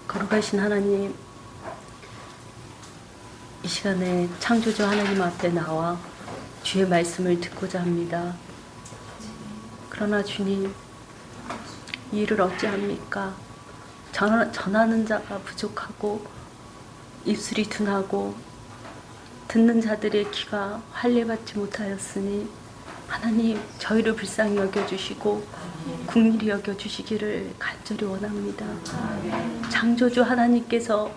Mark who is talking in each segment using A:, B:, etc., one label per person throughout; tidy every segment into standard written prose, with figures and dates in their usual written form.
A: 거룩하신 하나님, 이 시간에 창조주 하나님 앞에 나와 주의 말씀을 듣고자 합니다. 그러나 주님, 이 일을 어찌합니까? 전하는 자가 부족하고 입술이 둔하고 듣는 자들의 귀가 할례받지 못하였으니 하나님, 저희를 불쌍히 여겨주시고 긍휼히 여겨주시기를 간절히 원합니다. 창조주 하나님께서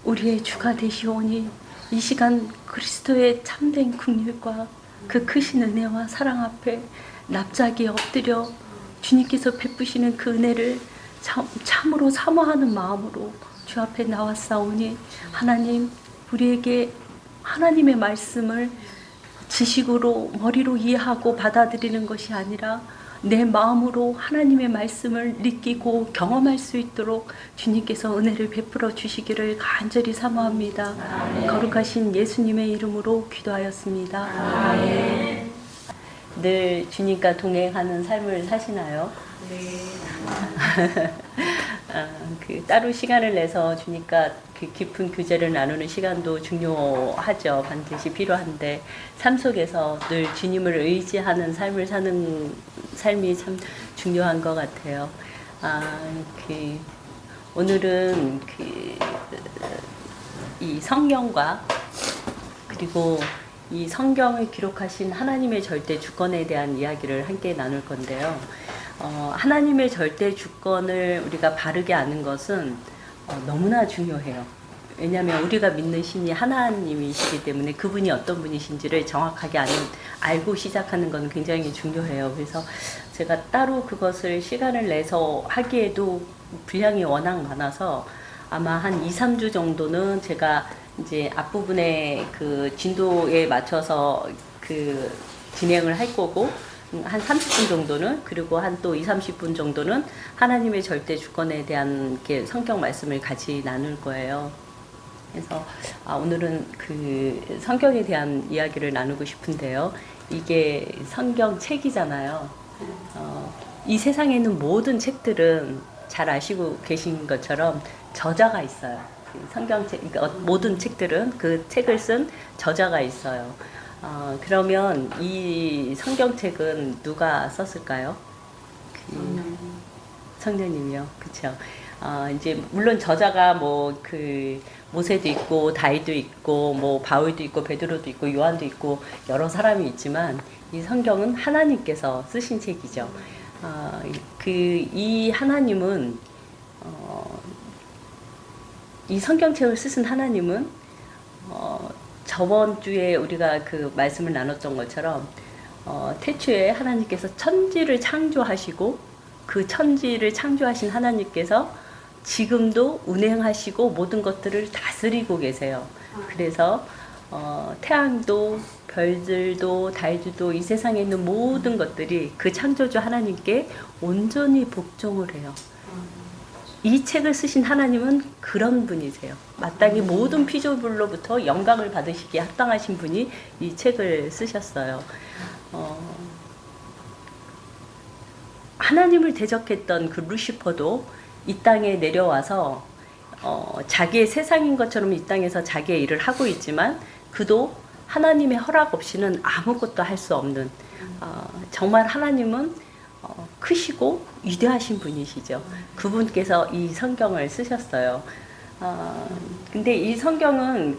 A: 우리의 주가 되시오니 이 시간 그리스도의 참된 긍휼과 그 크신 은혜와 사랑 앞에 납작이 엎드려 주님께서 베푸시는 그 은혜를 참으로 사모하는 마음으로 주 앞에 나왔사오니 하나님, 우리에게 하나님의 말씀을 지식으로 머리로 이해하고 받아들이는 것이 아니라 내 마음으로 하나님의 말씀을 느끼고 경험할 수 있도록 주님께서 은혜를 베풀어 주시기를 간절히 사모합니다. 거룩하신 예수님의 이름으로 기도하였습니다. 아멘. 늘 주님과 동행하는 삶을 사시나요? 네. 따로 시간을 내서 주님과 그 깊은 교제를 나누는 시간도 중요하죠. 반드시 필요한데 삶 속에서 늘 주님을 의지하는 삶을 사는 삶이 참 중요한 것 같아요. 오늘은 이 성경과 그리고 이 성경을 기록하신 하나님의 절대 주권에 대한 이야기를 함께 나눌 건데요. 하나님의 절대 주권을 우리가 바르게 아는 것은 너무나 중요해요. 왜냐하면 우리가 믿는 신이 하나님이시기 때문에 그분이 어떤 분이신지를 정확하게 알고 시작하는 건 굉장히 중요해요. 그래서 제가 따로 그것을 시간을 내서 하기에도 분량이 워낙 많아서 아마 한 2-3주 정도는 제가 이제 앞부분에 그 진도에 맞춰서 그 진행을 할 거고, 한 30분 정도는, 그리고 한 또 20-30분 정도는 하나님의 절대 주권에 대한 이렇게 성경 말씀을 같이 나눌 거예요. 그래서 오늘은 그 성경에 대한 이야기를 나누고 싶은데요. 이게 성경 책이잖아요. 이 세상에 있는 모든 책들은 잘 아시고 계신 것처럼 저자가 있어요. 성경책, 그러니까 모든 책들은 그 책을 쓴 저자가 있어요. 그러면 이 성경책은 누가 썼을까요? 성령님이요. 그쵸. 이제 물론 저자가 뭐 그 모세도 있고 다윗도 있고 뭐 바울도 있고 베드로도 있고 요한도 있고 여러 사람이 있지만 이 성경은 하나님께서 쓰신 책이죠. 이 하나님은 이 성경책을 쓰신 하나님은 저번 주에 우리가 그 말씀을 나눴던 것처럼 태초에 하나님께서 천지를 창조하시고 그 천지를 창조하신 하나님께서 지금도 운행하시고 모든 것들을 다스리고 계세요. 그래서 태양도 별들도 달들도 이 세상에 있는 모든 것들이 그 창조주 하나님께 온전히 복종을 해요. 이 책을 쓰신 하나님은 그런 분이세요. 마땅히 모든 피조물로부터 영광을 받으시기에 합당하신 분이 이 책을 쓰셨어요. 하나님을 대적했던 그 루시퍼도 이 땅에 내려와서 자기의 세상인 것처럼 이 땅에서 자기의 일을 하고 있지만 그도 하나님의 허락 없이는 아무것도 할 수 없는, 정말 하나님은 크시고 위대하신 분이시죠. 그분께서 이 성경을 쓰셨어요. 근데 이 성경은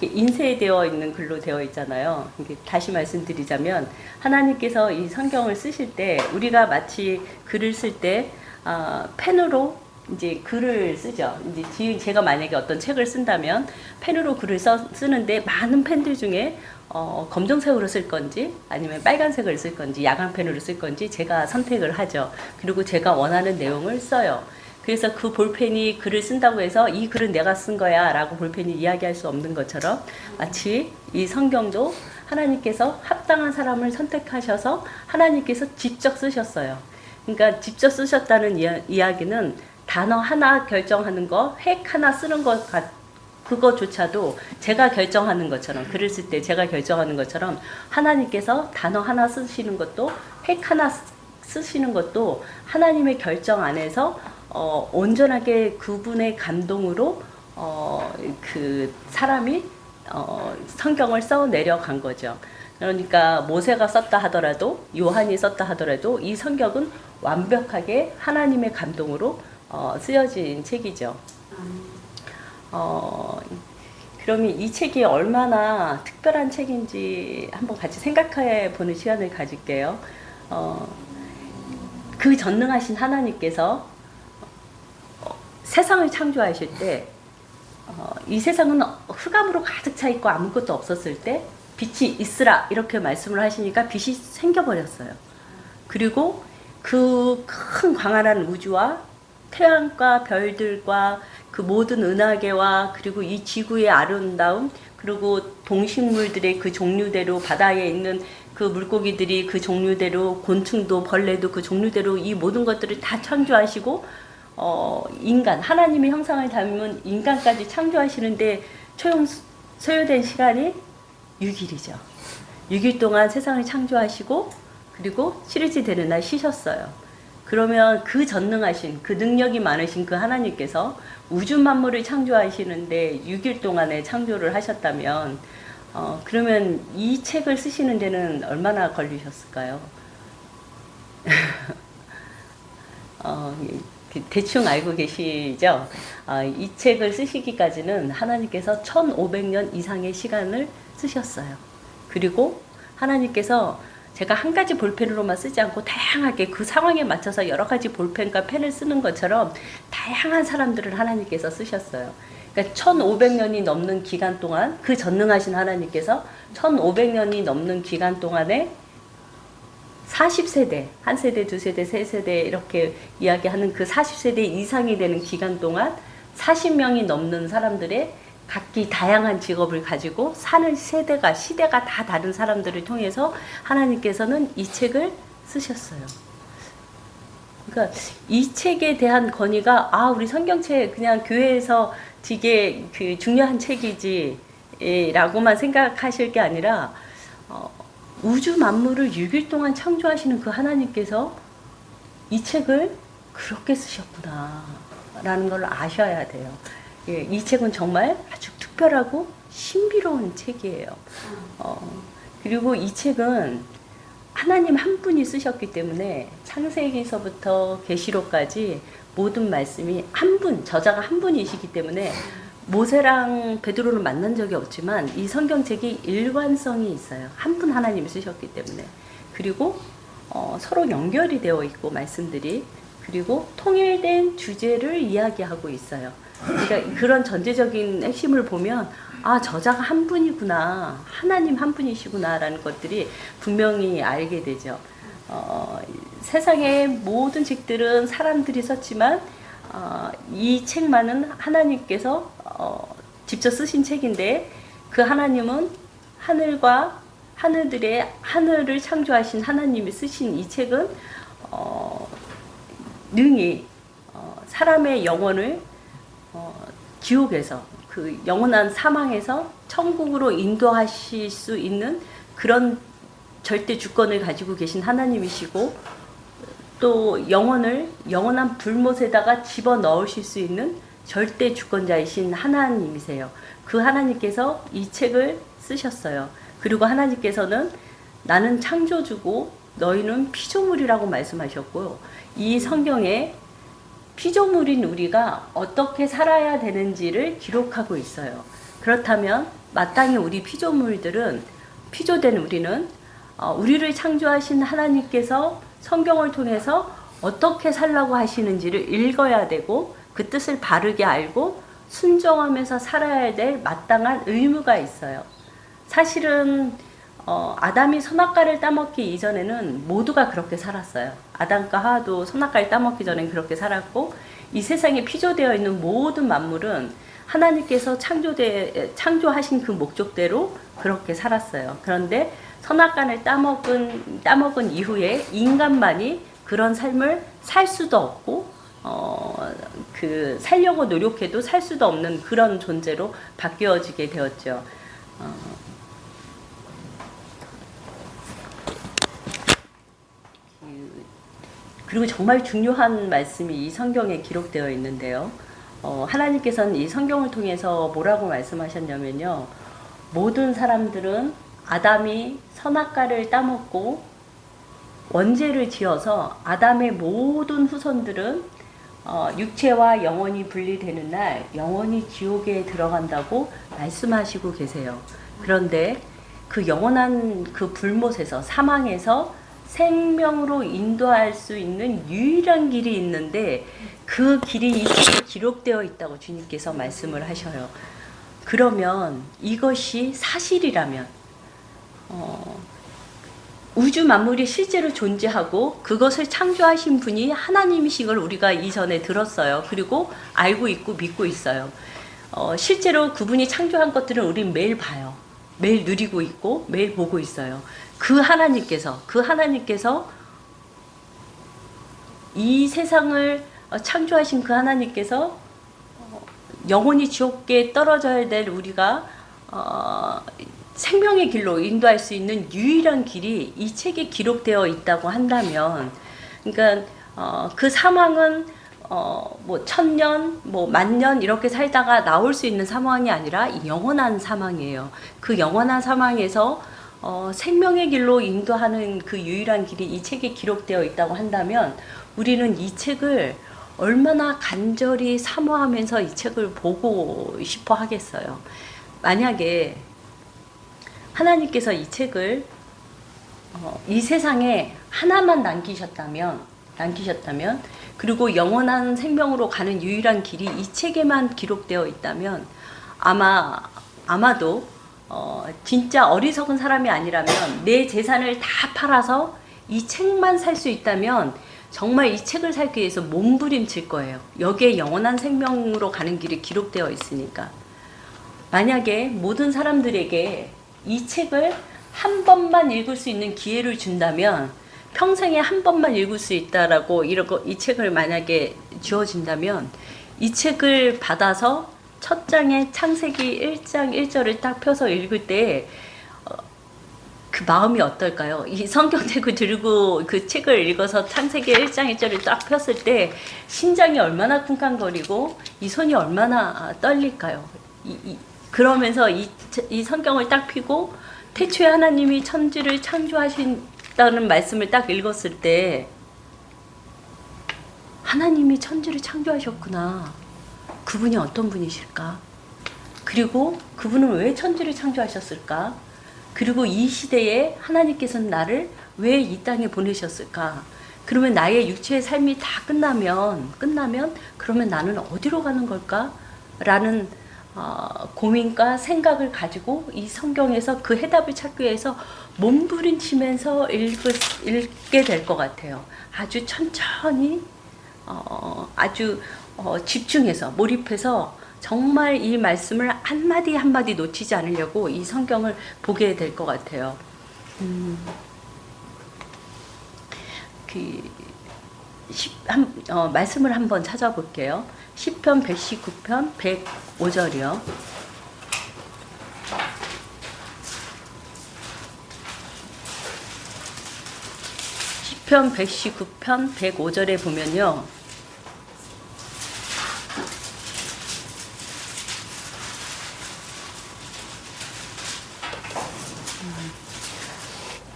A: 인쇄되어 있는 글로 되어 있잖아요. 다시 말씀드리자면 하나님께서 이 성경을 쓰실 때 우리가 마치 글을 쓸 때 펜으로 이제 글을 쓰죠. 이제 제가 만약에 어떤 책을 쓴다면 펜으로 글을 쓰는데 많은 펜들 중에 검정색으로 쓸 건지 아니면 빨간색을 쓸 건지 야광펜으로 쓸 건지 제가 선택을 하죠. 그리고 제가 원하는 내용을 써요. 그래서 그 볼펜이 글을 쓴다고 해서 이 글은 내가 쓴 거야 라고 볼펜이 이야기할 수 없는 것처럼 마치 이 성경도 하나님께서 합당한 사람을 선택하셔서 하나님께서 직접 쓰셨어요. 그러니까 직접 쓰셨다는 이야기는 단어 하나 결정하는 거, 획 하나 쓰는 것 그거조차도 제가 결정하는 것처럼, 글을 쓸 때 제가 결정하는 것처럼 하나님께서 단어 하나 쓰시는 것도, 획 하나 쓰시는 것도 하나님의 결정 안에서 온전하게 그분의 감동으로 그 사람이 성경을 써 내려간 거죠. 그러니까 모세가 썼다 하더라도 요한이 썼다 하더라도 이 성경은 완벽하게 하나님의 감동으로 쓰여진 책이죠. 그러면 이 책이 얼마나 특별한 책인지 한번 같이 생각해 보는 시간을 가질게요. 그 전능하신 하나님께서 세상을 창조하실 때 이 세상은 흑암으로 가득 차 있고 아무것도 없었을 때 빛이 있으라 이렇게 말씀을 하시니까 빛이 생겨버렸어요. 그리고 그 큰 광활한 우주와 태양과 별들과 그 모든 은하계와 그리고 이 지구의 아름다움 그리고 동식물들의 그 종류대로 바다에 있는 그 물고기들이 그 종류대로 곤충도 벌레도 그 종류대로 이 모든 것들을 다 창조하시고 인간 하나님의 형상을 닮은 인간까지 창조하시는데 소요된 시간이 6일이죠. 6일 동안 세상을 창조하시고 그리고 7일째 되는 날 쉬셨어요. 그러면 그 전능하신 그 능력이 많으신 그 하나님께서 우주 만물을 창조하시는데 6일 동안에 창조를 하셨다면 그러면 이 책을 쓰시는 데는 얼마나 걸리셨을까요? 대충 알고 계시죠? 이 책을 쓰시기까지는 하나님께서 1500년 이상의 시간을 쓰셨어요. 그리고 하나님께서 제가 한 가지 볼펜으로만 쓰지 않고 다양하게 그 상황에 맞춰서 여러 가지 볼펜과 펜을 쓰는 것처럼 다양한 사람들을 하나님께서 쓰셨어요. 그러니까 1500년이 넘는 기간 동안 그 전능하신 하나님께서 1500년이 넘는 기간 동안에 40세대, 한 세대, 두 세대, 세 세대 이렇게 이야기하는 그 40세대 이상이 되는 기간 동안 40명이 넘는 사람들의 각기 다양한 직업을 가지고 사는 시대가 다 다른 사람들을 통해서 하나님께서는 이 책을 쓰셨어요. 그러니까 이 책에 대한 건의가 우리 성경책 그냥 교회에서 되게 그 중요한 책이지 라고만 생각하실 게 아니라 우주 만물을 6일 동안 창조하시는 그 하나님께서 이 책을 그렇게 쓰셨구나 라는 걸 아셔야 돼요. 예, 이 책은 정말 아주 특별하고 신비로운 책이에요. 그리고 이 책은 하나님 한 분이 쓰셨기 때문에 창세기서부터 계시록까지 모든 말씀이 한 분, 저자가 한 분이시기 때문에 모세랑 베드로는 만난 적이 없지만 이 성경책이 일관성이 있어요. 한 분 하나님이 쓰셨기 때문에. 그리고 서로 연결이 되어 있고 말씀들이 그리고 통일된 주제를 이야기하고 있어요. 그러니까 그런 전제적인 핵심을 보면 저자가 한 분이구나, 하나님 한 분이시구나 라는 것들이 분명히 알게 되죠. 세상의 모든 책들은 사람들이 썼지만 이 책만은 하나님께서 직접 쓰신 책인데 그 하나님은 하늘과 하늘을 창조하신 하나님이 쓰신 이 책은 능히 사람의 영혼을 지옥에서 그 영원한 사망에서 천국으로 인도하실 수 있는 그런 절대 주권을 가지고 계신 하나님이시고 또 영원한 불못에다가 집어넣으실 수 있는 절대 주권자이신 하나님이세요. 그 하나님께서 이 책을 쓰셨어요. 그리고 하나님께서는 나는 창조주고 너희는 피조물이라고 말씀하셨고요. 이 성경에 피조물인 우리가 어떻게 살아야 되는지를 기록하고 있어요. 그렇다면 마땅히 우리 피조물들은 피조된 우리는 우리를 창조하신 하나님께서 성경을 통해서 어떻게 살라고 하시는지를 읽어야 되고 그 뜻을 바르게 알고 순종하면서 살아야 될 마땅한 의무가 있어요. 사실은 아담이 선악과를 따먹기 이전에는 모두가 그렇게 살았어요. 아담과 하와도 선악과를 따먹기 전엔 그렇게 살았고 이 세상에 피조되어 있는 모든 만물은 하나님께서 창조하신 그 목적대로 그렇게 살았어요. 그런데 선악과를 따먹은 이후에 인간만이 그런 삶을 살 수도 없고 살려고 노력해도 살 수도 없는 그런 존재로 바뀌어지게 되었죠. 그리고 정말 중요한 말씀이 이 성경에 기록되어 있는데요. 하나님께서는 이 성경을 통해서 뭐라고 말씀하셨냐면요. 모든 사람들은 아담이 선악과를 따먹고 원죄를 지어서 아담의 모든 후손들은 육체와 영혼이 분리되는 날 영원히 지옥에 들어간다고 말씀하시고 계세요. 그런데 그 영원한 그 불못에서 사망에서 생명으로 인도할 수 있는 유일한 길이 있는데 그 길이 기록되어 있다고 주님께서 말씀을 하셔요. 그러면 이것이 사실이라면 우주 만물이 실제로 존재하고 그것을 창조하신 분이 하나님이신 걸 우리가 이전에 들었어요. 그리고 알고 있고 믿고 있어요. 실제로 그분이 창조한 것들은 우린 매일 봐요. 매일 누리고 있고 매일 보고 있어요. 그 하나님께서 이 세상을 창조하신 그 하나님께서 영원히 지옥에 떨어져야 될 우리가 생명의 길로 인도할 수 있는 유일한 길이 이 책에 기록되어 있다고 한다면, 그러니까 그 사망은 뭐 1000년, 뭐 10,000년 이렇게 살다가 나올 수 있는 사망이 아니라 영원한 사망이에요. 그 영원한 사망에서 생명의 길로 인도하는 그 유일한 길이 이 책에 기록되어 있다고 한다면 우리는 이 책을 얼마나 간절히 사모하면서 이 책을 보고 싶어 하겠어요. 만약에 하나님께서 이 책을 이 세상에 하나만 남기셨다면 그리고 영원한 생명으로 가는 유일한 길이 이 책에만 기록되어 있다면 아마도 진짜 어리석은 사람이 아니라면 내 재산을 다 팔아서 이 책만 살 수 있다면 정말 이 책을 살기 위해서 몸부림칠 거예요. 여기에 영원한 생명으로 가는 길이 기록되어 있으니까. 만약에 모든 사람들에게 이 책을 한 번만 읽을 수 있는 기회를 준다면, 평생에 한 번만 읽을 수 있다라고 이 책을 만약에 주어진다면 이 책을 받아서 첫 장에 창세기 1장 1절을 딱 펴서 읽을 때 그 마음이 어떨까요? 이 성경책을 들고 그 책을 읽어서 창세기 1장 1절을 딱 폈을 때 심장이 얼마나 쿵쾅거리고 이 손이 얼마나 떨릴까요? 그러면서 이 성경을 딱 펴고 태초에 하나님이 천지를 창조하신다는 말씀을 딱 읽었을 때 하나님이 천지를 창조하셨구나. 그분이 어떤 분이실까? 그리고 그분은 왜 천지를 창조하셨을까? 그리고 이 시대에 하나님께서는 나를 왜 이 땅에 보내셨을까? 그러면 나의 육체의 삶이 다 끝나면 그러면 나는 어디로 가는 걸까? 라는 고민과 생각을 가지고 이 성경에서 그 해답을 찾기 위해서 몸부림치면서 읽게 될 것 같아요. 아주 천천히 아주 집중해서 몰입해서 정말 이 말씀을 한마디 한마디 놓치지 않으려고 이 성경을 보게 될 것 같아요. 말씀을 한번 찾아볼게요. 시편 119편 105절이요. 시편 119편 105절에 보면요.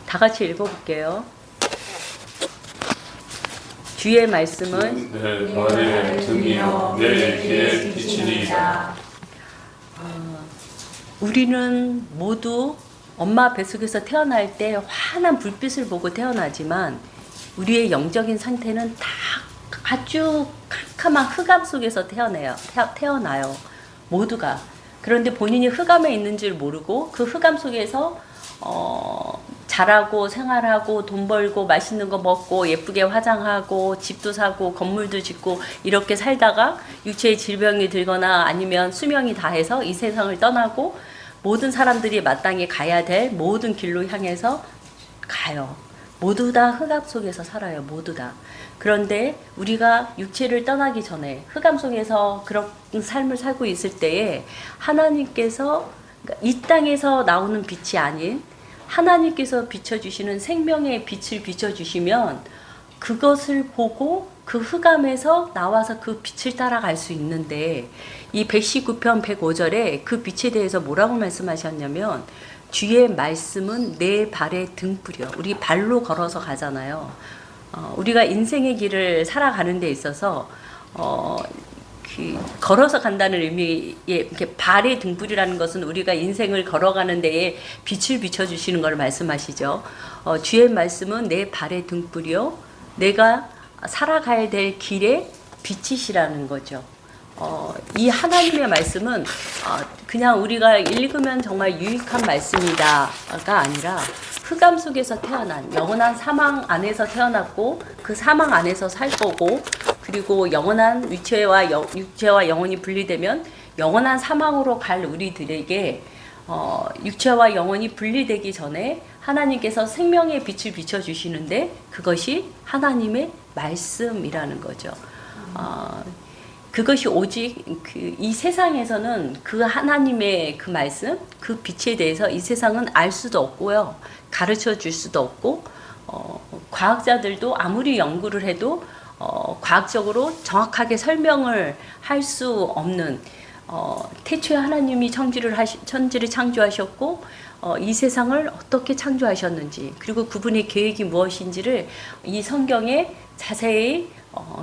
A: 다 같이 읽어볼게요. 주의 말씀은
B: 내 발의 등이요 내 길의 빛이니이다.
A: 우리는 모두 엄마 뱃속에서 태어날 때 환한 불빛을 보고 태어나지만 우리의 영적인 상태는 다 아주 캄캄한 흑암 속에서 태어나요. 모두가. 그런데 본인이 흑암에 있는 줄 모르고 그 흑암 속에서 자라고 생활하고 돈 벌고 맛있는 거 먹고 예쁘게 화장하고 집도 사고 건물도 짓고 이렇게 살다가 육체의 질병이 들거나 아니면 수명이 다해서 이 세상을 떠나고 모든 사람들이 마땅히 가야 될 모든 길로 향해서 가요. 모두 다 흑암 속에서 살아요. 모두 다. 그런데 우리가 육체를 떠나기 전에 흑암 속에서 그런 삶을 살고 있을 때에 하나님께서 이 땅에서 나오는 빛이 아닌 하나님께서 비춰주시는 생명의 빛을 비춰주시면 그것을 보고 그 흑암에서 나와서 그 빛을 따라갈 수 있는데 이 119편 105절에 그 빛에 대해서 뭐라고 말씀하셨냐면 주의 말씀은 내 발의 등불이요. 우리 발로 걸어서 가잖아요. 우리가 인생의 길을 살아가는 데 있어서 걸어서 간다는 의미의 이렇게 발의 등불이라는 것은 우리가 인생을 걸어가는 데에 빛을 비춰주시는 걸 말씀하시죠. 주의 말씀은 내 발의 등불이요. 내가 살아가야 될 길의 빛이시라는 거죠. 이 하나님의 말씀은 그냥 우리가 읽으면 정말 유익한 말씀이다가 아니라 흑암 속에서 태어난 영원한 사망 안에서 태어났고 그 사망 안에서 살 거고 그리고 영원한 육체와 영혼이 분리되면 영원한 사망으로 갈 우리들에게 육체와 영혼이 분리되기 전에 하나님께서 생명의 빛을 비춰주시는데 그것이 하나님의 말씀이라는 거죠. 그것이 오직 이 세상에서는 그 하나님의 그 말씀, 그 빛에 대해서 이 세상은 알 수도 없고요. 가르쳐 줄 수도 없고, 과학자들도 아무리 연구를 해도, 과학적으로 정확하게 설명을 할 수 없는, 태초에 하나님이 천지를 창조하셨고, 이 세상을 어떻게 창조하셨는지, 그리고 그분의 계획이 무엇인지를 이 성경에 자세히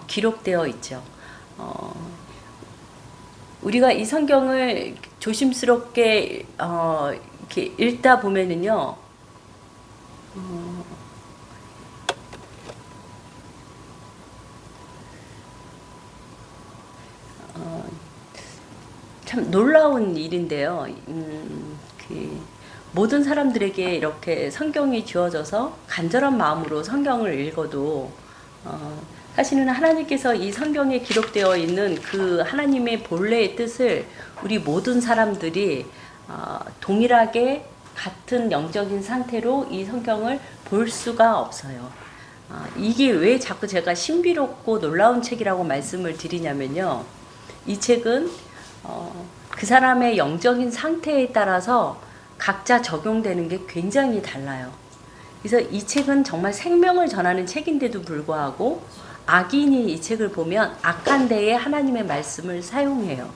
A: 기록되어 있죠. 우리가 이 성경을 조심스럽게 이렇게 읽다 보면은요, 참 놀라운 일인데요. 모든 사람들에게 이렇게 성경이 주어져서 간절한 마음으로 성경을 읽어도 사실은 하나님께서 이 성경에 기록되어 있는 그 하나님의 본래의 뜻을 우리 모든 사람들이 동일하게 같은 영적인 상태로 이 성경을 볼 수가 없어요. 이게 왜 자꾸 제가 신비롭고 놀라운 책이라고 말씀을 드리냐면요. 이 책은 그 사람의 영적인 상태에 따라서 각자 적용되는 게 굉장히 달라요. 그래서 이 책은 정말 생명을 전하는 책인데도 불구하고 악인이 이 책을 보면 악한 데에 하나님의 말씀을 사용해요.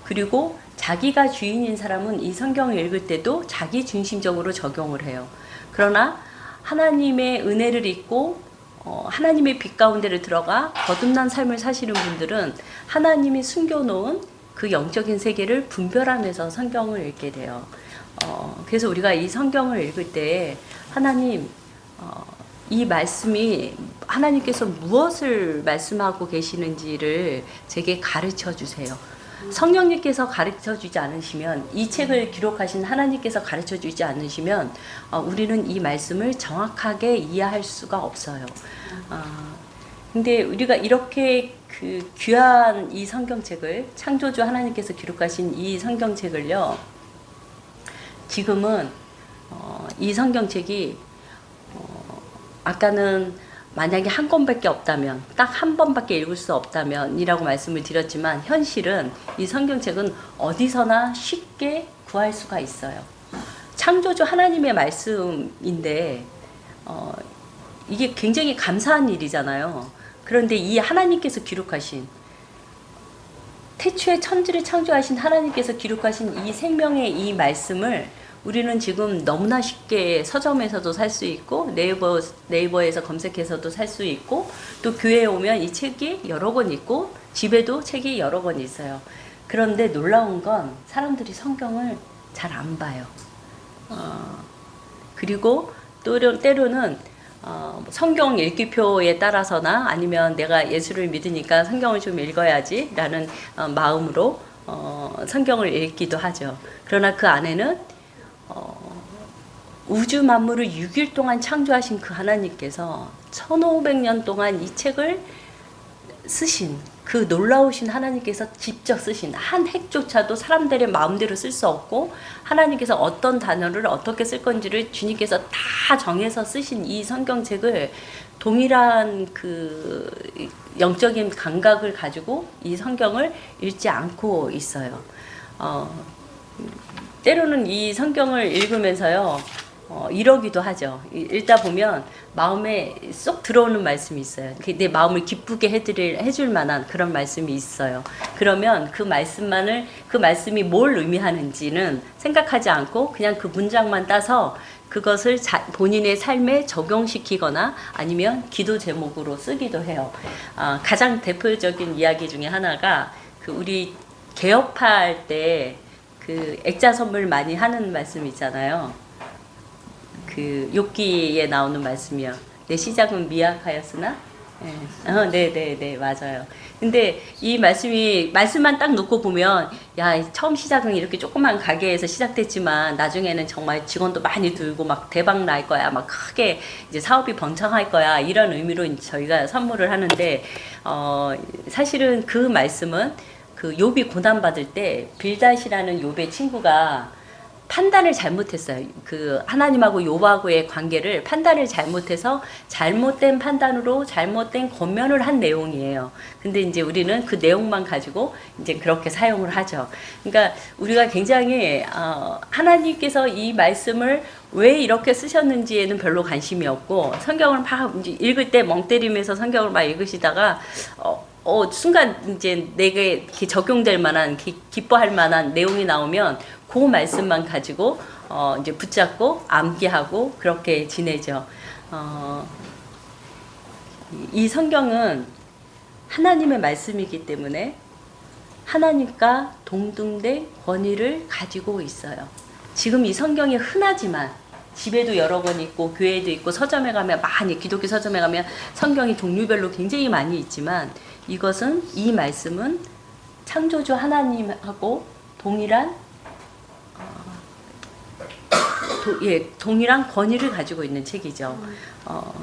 A: 그리고 자기가 주인인 사람은 이 성경을 읽을 때도 자기 중심적으로 적용을 해요. 그러나 하나님의 은혜를 잊고 하나님의 빛 가운데를 들어가 거듭난 삶을 사시는 분들은 하나님이 숨겨놓은 그 영적인 세계를 분별하면서 성경을 읽게 돼요. 그래서 우리가 이 성경을 읽을 때 하나님 이 말씀이 하나님께서 무엇을 말씀하고 계시는지를 제게 가르쳐 주세요. 성령님께서 가르쳐 주지 않으시면, 이 책을 기록하신 하나님께서 가르쳐 주지 않으시면 우리는 이 말씀을 정확하게 이해할 수가 없어요. 근데 우리가 이렇게 그 귀한 이 성경책을, 창조주 하나님께서 기록하신 이 성경책을요, 지금은 이 성경책이 아까는 만약에 한 권밖에 없다면, 딱 한 번밖에 읽을 수 없다면 이라고 말씀을 드렸지만, 현실은 이 성경책은 어디서나 쉽게 구할 수가 있어요. 창조주 하나님의 말씀인데 이게 굉장히 감사한 일이잖아요. 그런데 이 하나님께서 기록하신, 태초에 천지를 창조하신 하나님께서 기록하신 이 생명의 이 말씀을 우리는 지금 너무나 쉽게 서점에서도 살 수 있고 네이버에서 검색해서도 살 수 있고, 또 교회에 오면 이 책이 여러 권 있고 집에도 책이 여러 권 있어요. 그런데 놀라운 건 사람들이 성경을 잘 안 봐요. 그리고 때로는 성경 읽기표에 따라서나 아니면 내가 예수를 믿으니까 성경을 좀 읽어야지 라는 마음으로 성경을 읽기도 하죠. 그러나 그 안에는 우주 만물을 6일 동안 창조하신 그 하나님께서 1500년 동안 이 책을 쓰신 그 놀라우신 하나님께서 직접 쓰신 한 획조차도 사람들의 마음대로 쓸 수 없고, 하나님께서 어떤 단어를 어떻게 쓸 건지를 주님께서 다 정해서 쓰신 이 성경책을 동일한 그 영적인 감각을 가지고 이 성경을 읽지 않고 있어요. 때로는 이 성경을 읽으면서요, 이러기도 하죠. 읽다 보면 마음에 쏙 들어오는 말씀이 있어요. 내 마음을 기쁘게 해줄 만한 그런 말씀이 있어요. 그러면 그 말씀이 뭘 의미하는지는 생각하지 않고 그냥 그 문장만 따서 그것을 본인의 삶에 적용시키거나 아니면 기도 제목으로 쓰기도 해요. 가장 대표적인 이야기 중에 하나가 우리 개업할 때 그 액자 선물 많이 하는 말씀 있잖아요. 그 욥기에 나오는 말씀이요. 내 시작은 미약하였으나, 네, 맞아요. 근데 이 말씀만 딱 놓고 보면, 야, 처음 시작은 이렇게 조그만 가게에서 시작됐지만, 나중에는 정말 직원도 많이 들고 막 대박 날 거야. 막 크게 이제 사업이 번창할 거야. 이런 의미로 저희가 선물을 하는데, 사실은 그 말씀은 그 욥이 고난받을 때 빌닷이라는 욥의 친구가 판단을 잘못했어요. 그 하나님하고 욥하고의 관계를 판단을 잘못해서 잘못된 판단으로 잘못된 권면을 한 내용이에요. 근데 이제 우리는 그 내용만 가지고 이제 그렇게 사용을 하죠. 그러니까 우리가 굉장히 하나님께서 이 말씀을 왜 이렇게 쓰셨는지에는 별로 관심이 없고 성경을 막 이제 읽을 때 멍 때리면서 성경을 막 읽으시다가 순간 이제 내게 이렇게 적용될 만한 기뻐할 만한 내용이 나오면 그 말씀만 가지고 이제 붙잡고 암기하고 그렇게 지내죠. 이 성경은 하나님의 말씀이기 때문에 하나님과 동등된 권위를 가지고 있어요. 지금 이 성경이 흔하지만 집에도 여러 권 있고 교회에도 있고 서점에 가면 많이 기독교 서점에 가면 성경이 종류별로 굉장히 많이 있지만 이 말씀은 창조주 하나님하고 동일한 동일한 권위를 가지고 있는 책이죠.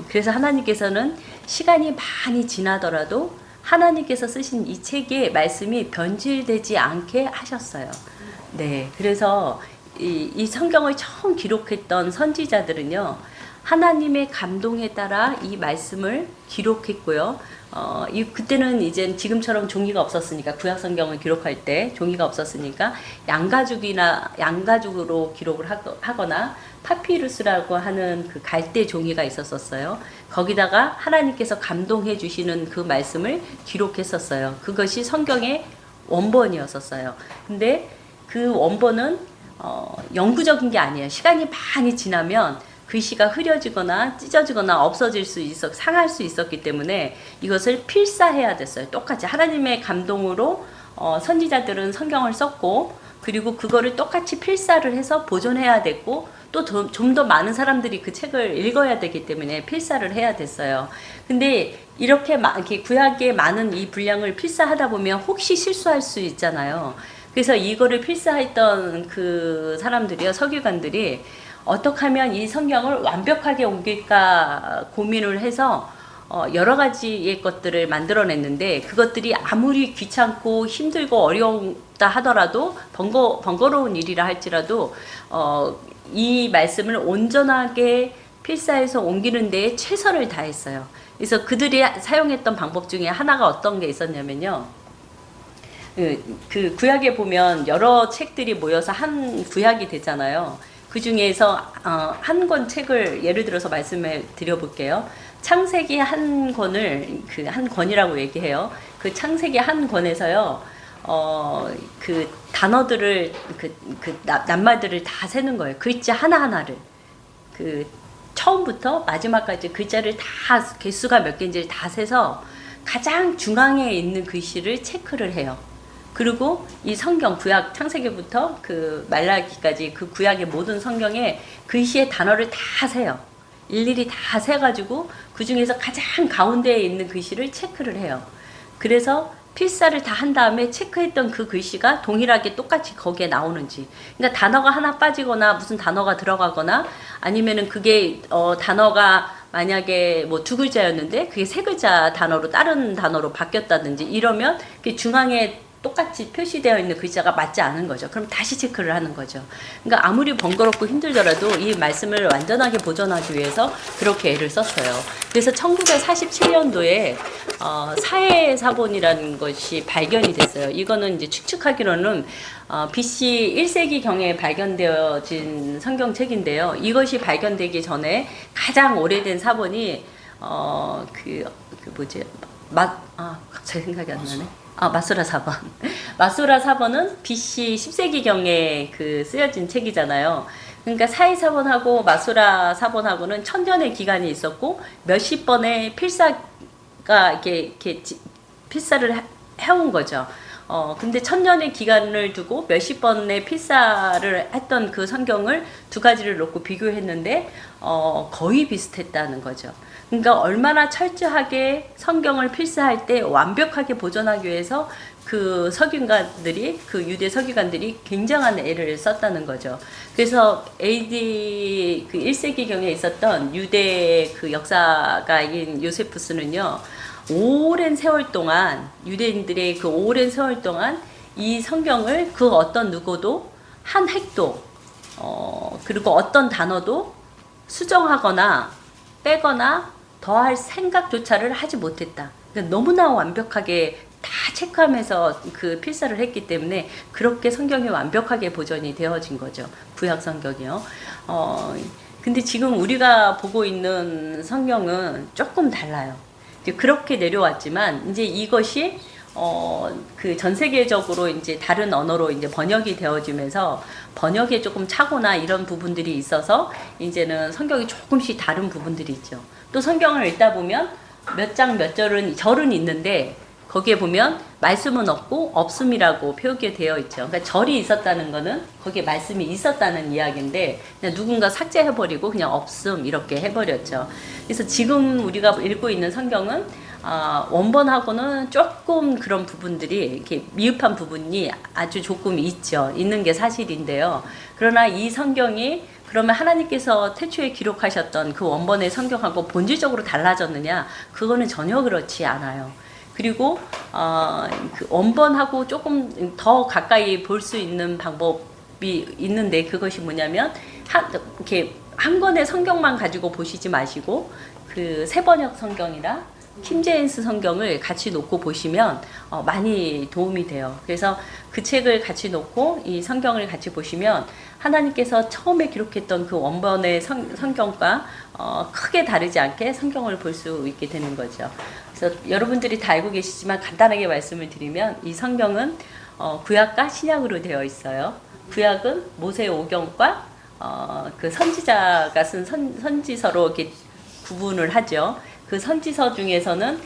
A: 그래서 하나님께서는 시간이 많이 지나더라도 하나님께서 쓰신 이 책의 말씀이 변질되지 않게 하셨어요. 네, 그래서 이 성경을 처음 기록했던 선지자들은요, 하나님의 감동에 따라 이 말씀을 기록했고요. 그때는 이제 지금처럼 종이가 없었으니까 구약 성경을 기록할 때 종이가 없었으니까 양가죽으로 기록을 하거나 파피루스라고 하는 그 갈대 종이가 있었어요. 거기다가 하나님께서 감동해 주시는 그 말씀을 기록했었어요. 그것이 성경의 원본이었었어요. 근데 그 원본은 영구적인 게 아니에요. 시간이 많이 지나면 글씨가 흐려지거나 찢어지거나 없어질 수 상할 수 있었기 때문에 이것을 필사해야 됐어요. 똑같이 하나님의 감동으로 선지자들은 성경을 썼고 그리고 그거를 똑같이 필사를 해서 보존해야 됐고 또 좀 더 많은 사람들이 그 책을 읽어야 되기 때문에 필사를 해야 됐어요. 근데 이렇게 구약의 많은 이 분량을 필사하다 보면 혹시 실수할 수 있잖아요. 그래서 이거를 필사했던 그 사람들이요, 서기관들이 어떻게 하면 이 성경을 완벽하게 옮길까 고민을 해서 여러 가지의 것들을 만들어냈는데 그것들이 아무리 귀찮고 힘들고 어려웠다 하더라도 번거로운 일이라 할지라도 이 말씀을 온전하게 필사해서 옮기는 데에 최선을 다했어요. 그래서 그들이 사용했던 방법 중에 하나가 어떤 게 있었냐면요. 그 구약에 보면 여러 책들이 모여서 한 구약이 되잖아요. 그 중에서 한 권 책을 예를 들어서 말씀해 드려볼게요. 창세기 한 권을 한 권이라고 얘기해요. 그 창세기 한 권에서요. 그 단어들을 낱말들을 다 세는 거예요. 글자 하나하나를 그 처음부터 마지막까지 글자를 다 개수가 몇 개인지를 다 세서 가장 중앙에 있는 글씨를 체크를 해요. 그리고 이 성경 구약 창세기부터 그 말라기까지 그 구약의 모든 성경에 글씨의 단어를 다 세요. 일일이 다 세가지고 그 중에서 가장 가운데에 있는 글씨를 체크를 해요. 그래서 필사를 다 한 다음에 체크했던 그 글씨가 동일하게 똑같이 거기에 나오는지. 그러니까 단어가 하나 빠지거나 무슨 단어가 들어가거나 아니면은 그게 단어가 만약에 뭐 2글자였는데 그게 3글자 단어로 다른 단어로 바뀌었다든지 이러면 그 중앙에 똑같이 표시되어 있는 글자가 맞지 않은 거죠. 그럼 다시 체크를 하는 거죠. 그러니까 아무리 번거롭고 힘들더라도 이 말씀을 완전하게 보존하기 위해서 그렇게 애를 썼어요. 그래서 1947년도에 사해사본이라는 것이 발견이 됐어요. 이거는 이제 추측하기로는 BC 1세기경에 발견되어진 성경책인데요. 이것이 발견되기 전에 가장 오래된 사본이 갑자기 생각이 안 나네. 마소라 사본. 마소라 사본은 BC 10세기경에 쓰여진 책이잖아요. 그러니까 사해 사본하고 마소라 사본하고는 천년의 기간이 있었고 몇십 번의 필사가 이렇게 필사를 해온 거죠. 근데 천년의 기간을 두고 몇십 번의 필사를 했던 그 성경을 두 가지를 놓고 비교했는데 거의 비슷했다는 거죠. 그러니까 얼마나 철저하게 성경을 필사할 때 완벽하게 보존하기 위해서 그 서기관들이, 그 유대 서기관들이 굉장한 애를 썼다는 거죠. 그래서 AD 1세기경에 있었던 유대 역사가인 요세푸스는요, 오랜 세월 동안, 유대인들의 그 오랜 세월 동안 이 성경을 그 어떤 누구도 한 획도, 그리고 어떤 단어도 수정하거나 빼거나 더할 생각조차를 하지 못했다. 그러니까 너무나 완벽하게 다 체크하면서 그 필사를 했기 때문에 그렇게 성경이 완벽하게 보존이 되어진 거죠. 구약 성경이요. 근데 지금 우리가 보고 있는 성경은 조금 달라요. 이제 그렇게 내려왔지만 이제 이것이 전 세계적으로 이제 다른 언어로 이제 번역이 되어지면서 번역에 조금 착오나 이런 부분들이 있어서 이제는 성경이 조금씩 다른 부분들이 있죠. 또 성경을 읽다 보면 몇 장 몇 절은 있는데 거기에 보면 말씀은 없고 없음이라고 표기되어 있죠. 그러니까 절이 있었다는 거는 거기에 말씀이 있었다는 이야기인데 그냥 누군가 삭제해버리고 그냥 없음 이렇게 해버렸죠. 그래서 지금 우리가 읽고 있는 성경은 원본하고는 조금 그런 부분들이 이렇게 미흡한 부분이 아주 조금 있는 게 사실인데요. 그러나 이 성경이 그러면 하나님께서 태초에 기록하셨던 그 원본의 성경하고 본질적으로 달라졌느냐? 그거는 전혀 그렇지 않아요. 그리고 그 원본하고 조금 더 가까이 볼 수 있는 방법이 있는데 그것이 뭐냐면 이렇게 한 권의 성경만 가지고 보시지 마시고 그 새번역 성경이랑 킹제임스 성경을 같이 놓고 보시면 많이 도움이 돼요. 그래서 그 책을 같이 놓고 이 성경을 같이 보시면 하나님께서 처음에 기록했던 그 원본의 성경과 크게 다르지 않게 성경을 볼 수 있게 되는 거죠. 그래서 여러분들이 다 알고 계시지만 간단하게 말씀을 드리면 이 성경은 구약과 신약으로 되어 있어요. 구약은 모세 오경과 그 선지자가 쓴 선지서로 이렇게 구분을 하죠. 그 선지서 중에서는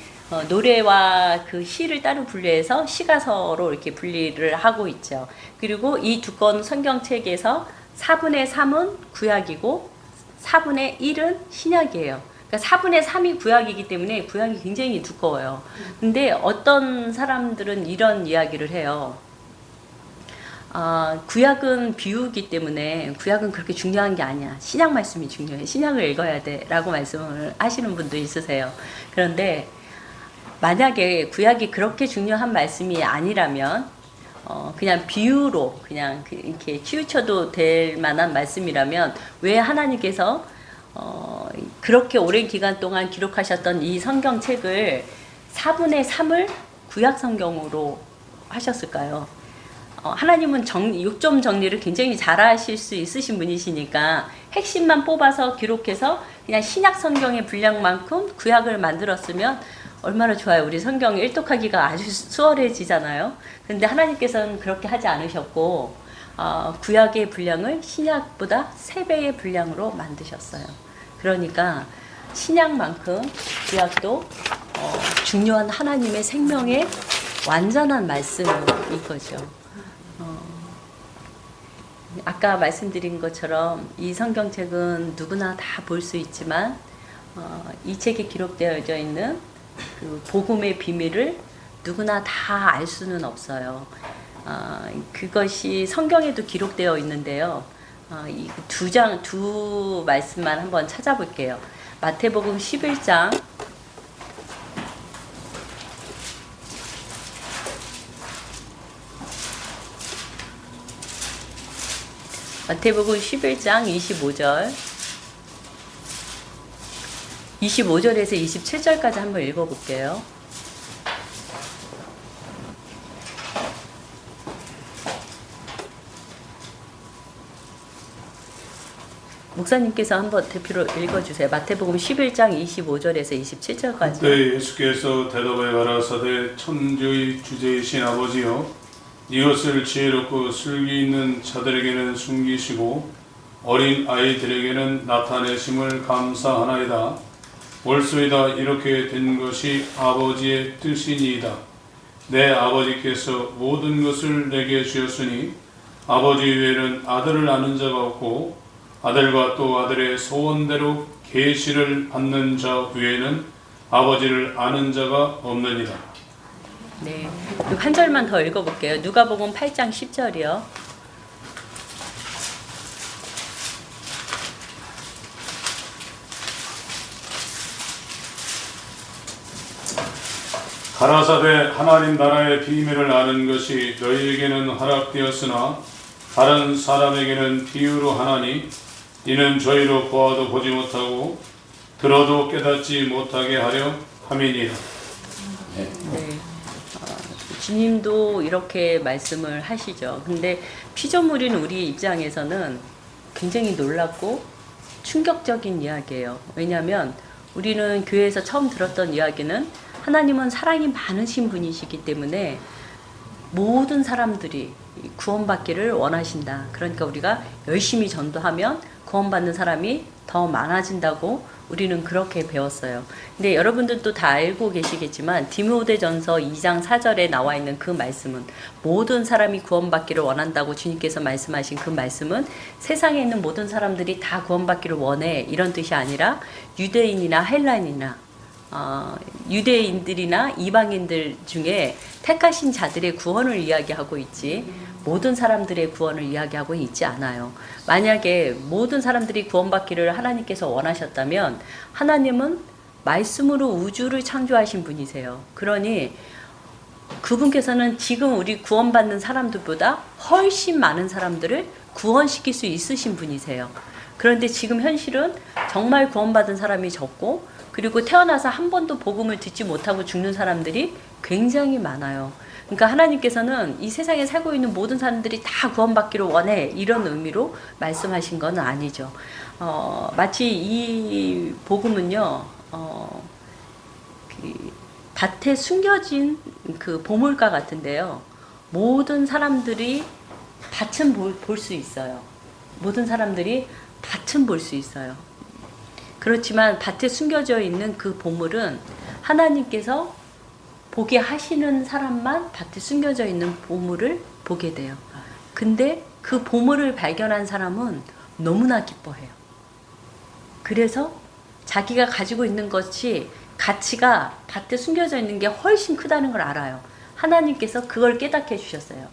A: 노래와 그 시를 따로 분리해서 시가서로 이렇게 분리를 하고 있죠. 그리고 이 두 권 성경책에서 4분의 3은 구약이고 4분의 1은 신약이에요. 그러니까 4분의 3이 구약이기 때문에 구약이 굉장히 두꺼워요. 근데 어떤 사람들은 이런 이야기를 해요. 구약은 비유기 때문에 구약은 그렇게 중요한 게 아니야. 신약 말씀이 중요해. 신약을 읽어야 돼. 라고 말씀을 하시는 분도 있으세요. 그런데 만약에 구약이 그렇게 중요한 말씀이 아니라면 그냥 비유로 그냥 이렇게 치우쳐도 될 만한 말씀이라면 왜 하나님께서 그렇게 오랜 기간 동안 기록하셨던 이 성경책을 4분의 3을 구약 성경으로 하셨을까요? 하나님은 요점 정리를 굉장히 잘 하실 수 있으신 분이시니까 핵심만 뽑아서 기록해서 그냥 신약 성경의 분량만큼 구약을 만들었으면 얼마나 좋아요. 우리 성경 일독하기가 아주 수월해지잖아요. 근데 하나님께서는 그렇게 하지 않으셨고 구약의 분량을 신약보다 3배의 분량으로 만드셨어요. 그러니까 신약만큼 구약도 중요한 하나님의 생명의 완전한 말씀인 거죠. 아까 말씀드린 것처럼 이 성경책은 누구나 다 볼 수 있지만 이 책에 기록되어져 있는 그 복음의 비밀을 누구나 다 알 수는 없어요. 그것이 성경에도 기록되어 있는데요. 이 두 말씀만 한번 찾아볼게요. 마태복음 11장 마태복음 11장 25절에서 27절까지 한번 읽어볼게요. 목사님께서 한번 대표로 읽어주세요. 마태복음 11장 25절에서 27절까지.
B: 그때 예수께서 대답하여 가라사대 천주의 주제이신 아버지여 이것을 지혜롭고 슬기 있는 자들에게는 숨기시고 어린 아이들에게는 나타내심을 감사하나이다. 옳소이다. 이렇게 된 것이 아버지의 뜻이니이다. 내 아버지께서 모든 것을 내게 주었으니 아버지 외에는 아들을 아는 자가 없고 아들과 또 아들의 소원대로 계시를 받는 자 외에는 아버지를 아는 자가 없느니라.
A: 네, 한 절만 더 읽어볼게요. 누가복음 8장 10절이요.
B: 가라사대 하나님 나라의 비밀을 아는 것이 너희에게는 허락되었으나 다른 사람에게는 비유로 하나니 이는 저희로 보아도 보지 못하고 들어도 깨닫지 못하게 하려 함이니라.
A: 네, 주님도 이렇게 말씀을 하시죠. 근데 피조물인 우리 입장에서는 굉장히 놀랍고 충격적인 이야기예요. 왜냐하면 우리는 교회에서 처음 들었던 이야기는 하나님은 사랑이 많으신 분이시기 때문에 모든 사람들이 구원받기를 원하신다. 그러니까 우리가 열심히 전도하면 구원받는 사람이 더 많아진다고 우리는 그렇게 배웠어요. 근데 여러분들도 다 알고 계시겠지만 디모데전서 2장 4절에 나와 있는 그 말씀은 모든 사람이 구원받기를 원한다고 주님께서 말씀하신 그 말씀은 세상에 있는 모든 사람들이 다 구원받기를 원해 이런 뜻이 아니라 유대인이나 헬라인이나 유대인들이나 이방인들 중에 택하신 자들의 구원을 이야기하고 있지 모든 사람들의 구원을 이야기하고 있지 않아요. 만약에 모든 사람들이 구원받기를 하나님께서 원하셨다면 하나님은 말씀으로 우주를 창조하신 분이세요. 그러니 그분께서는 지금 우리 구원받는 사람들보다 훨씬 많은 사람들을 구원시킬 수 있으신 분이세요. 그런데 지금 현실은 정말 구원받은 사람이 적고 그리고 태어나서 한 번도 복음을 듣지 못하고 죽는 사람들이 굉장히 많아요. 그러니까 하나님께서는 이 세상에 살고 있는 모든 사람들이 다 구원받기를 원해 이런 의미로 말씀하신 건 아니죠. 마치 이 복음은요, 밭에 숨겨진 그 보물과 같은데요. 모든 사람들이 밭은 볼 수 있어요. 모든 사람들이 밭은 볼 수 있어요. 그렇지만 밭에 숨겨져 있는 그 보물은 하나님께서 보게 하시는 사람만 밭에 숨겨져 있는 보물을 보게 돼요. 근데 그 보물을 발견한 사람은 너무나 기뻐해요. 그래서 자기가 가지고 있는 것이 가치가 밭에 숨겨져 있는 게 훨씬 크다는 걸 알아요. 하나님께서 그걸 깨닫게 해주셨어요.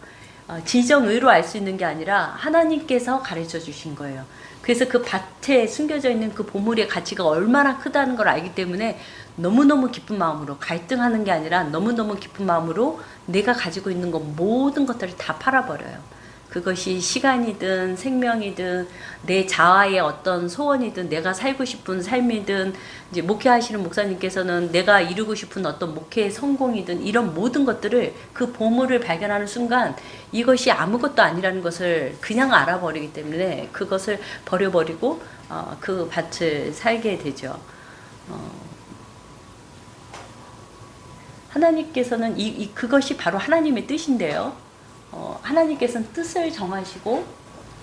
A: 지정의로 알 수 있는 게 아니라 하나님께서 가르쳐 주신 거예요. 그래서 그 밭에 숨겨져 있는 그 보물의 가치가 얼마나 크다는 걸 알기 때문에 너무너무 기쁜 마음으로 갈등하는 게 아니라 너무너무 기쁜 마음으로 내가 가지고 있는 것 모든 것들을 다 팔아버려요. 그것이 시간이든 생명이든 내 자아의 어떤 소원이든 내가 살고 싶은 삶이든 이제 목회하시는 목사님께서는 내가 이루고 싶은 어떤 목회의 성공이든 이런 모든 것들을 그 보물을 발견하는 순간 이것이 아무것도 아니라는 것을 그냥 알아버리기 때문에 그것을 버려버리고 그 밭을 살게 되죠. 하나님께서는 그것이 바로 하나님의 뜻인데요. 하나님께서는 뜻을 정하시고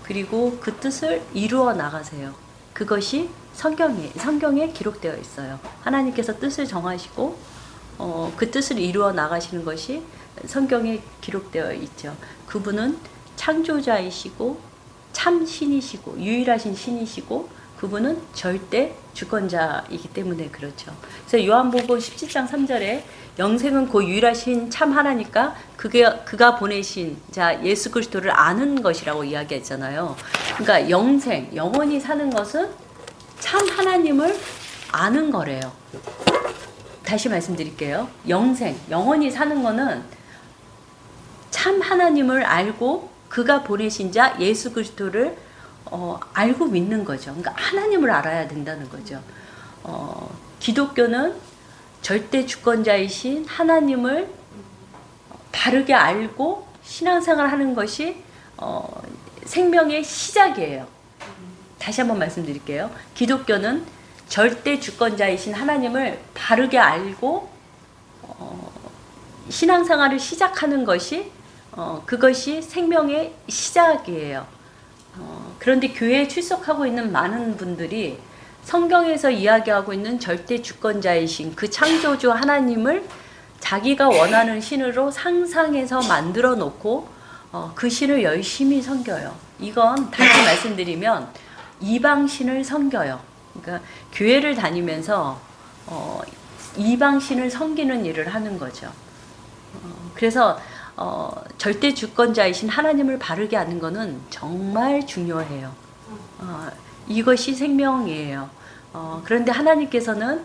A: 그리고 그 뜻을 이루어 나가세요. 그것이 성경에 기록되어 있어요. 하나님께서 뜻을 정하시고 그 뜻을 이루어 나가시는 것이 성경에 기록되어 있죠. 그분은 창조자이시고 참 신이시고 유일하신 신이시고 그분은 절대 주권자이기 때문에 그렇죠. 그래서 요한복음 17장 3절에 영생은 그 유일하신 참 하나니까 그가 보내신 자 예수 그리스도를 아는 것이라고 이야기했잖아요. 그러니까 영원히 사는 것은 참 하나님을 아는 거래요. 다시 말씀드릴게요. 영원히 사는 거는 참 하나님을 알고 그가 보내신 자 예수 그리스도를 알고 믿는 거죠. 그러니까 하나님을 알아야 된다는 거죠. 기독교는 절대 주권자이신 하나님을 바르게 알고 신앙생활 하는 것이 생명의 시작이에요. 다시 한번 말씀드릴게요. 기독교는 절대 주권자이신 하나님을 바르게 알고 신앙생활을 시작하는 것이 그것이 생명의 시작이에요. 그런데 교회에 출석하고 있는 많은 분들이 성경에서 이야기하고 있는 절대 주권자이신 그 창조주 하나님을 자기가 원하는 신으로 상상해서 만들어 놓고 그 신을 열심히 섬겨요. 이건 다시 말씀드리면 이방신을 섬겨요. 그러니까 교회를 다니면서 이방신을 섬기는 일을 하는 거죠. 그래서 절대 주권자이신 하나님을 바르게 아는 것은 정말 중요해요. 이것이 생명이에요. 그런데 하나님께서는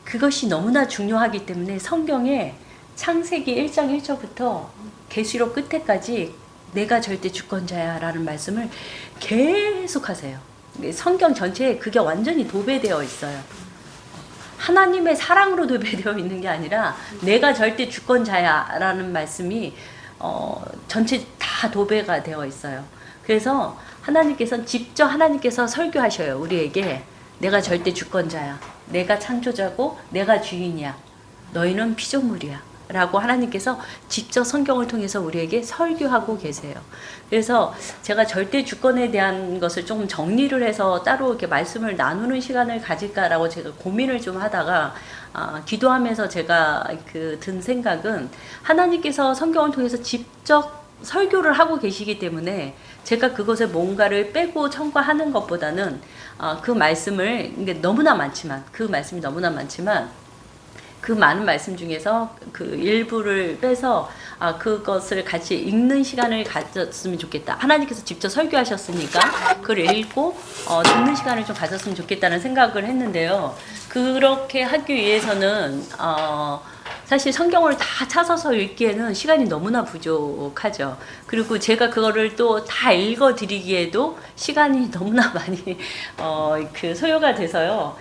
A: 그것이 너무나 중요하기 때문에 성경에 창세기 1장 1절부터 계시록 끝에까지 내가 절대 주권자야 라는 말씀을 계속 하세요. 성경 전체에 그게 완전히 도배되어 있어요. 하나님의 사랑으로 도배되어 있는 게 아니라 내가 절대 주권자야 라는 말씀이 전체 다 도배가 되어 있어요. 그래서 하나님께서는 직접 하나님께서 설교하셔요. 우리에게 내가 절대 주권자야. 내가 창조자고 내가 주인이야. 너희는 피조물이야. 라고 하나님께서 직접 성경을 통해서 우리에게 설교하고 계세요. 그래서 제가 절대 주권에 대한 것을 조금 정리를 해서 따로 이렇게 말씀을 나누는 시간을 가질까라고 제가 고민을 좀 하다가 기도하면서 제가 든 생각은 하나님께서 성경을 통해서 직접 설교를 하고 계시기 때문에 제가 그것에 뭔가를 빼고 첨가하는 것보다는 그 말씀을 너무나 많지만 그 말씀이 너무나 많지만 그 많은 말씀 중에서 그 일부를 빼서 그것을 같이 읽는 시간을 가졌으면 좋겠다. 하나님께서 직접 설교하셨으니까 그걸 읽고 듣는 시간을 좀 가졌으면 좋겠다는 생각을 했는데요. 그렇게 하기 위해서는 사실 성경을 다 찾아서 읽기에는 시간이 너무나 부족하죠. 그리고 제가 그거를 또 다 읽어드리기에도 시간이 너무나 많이 소요가 돼서요.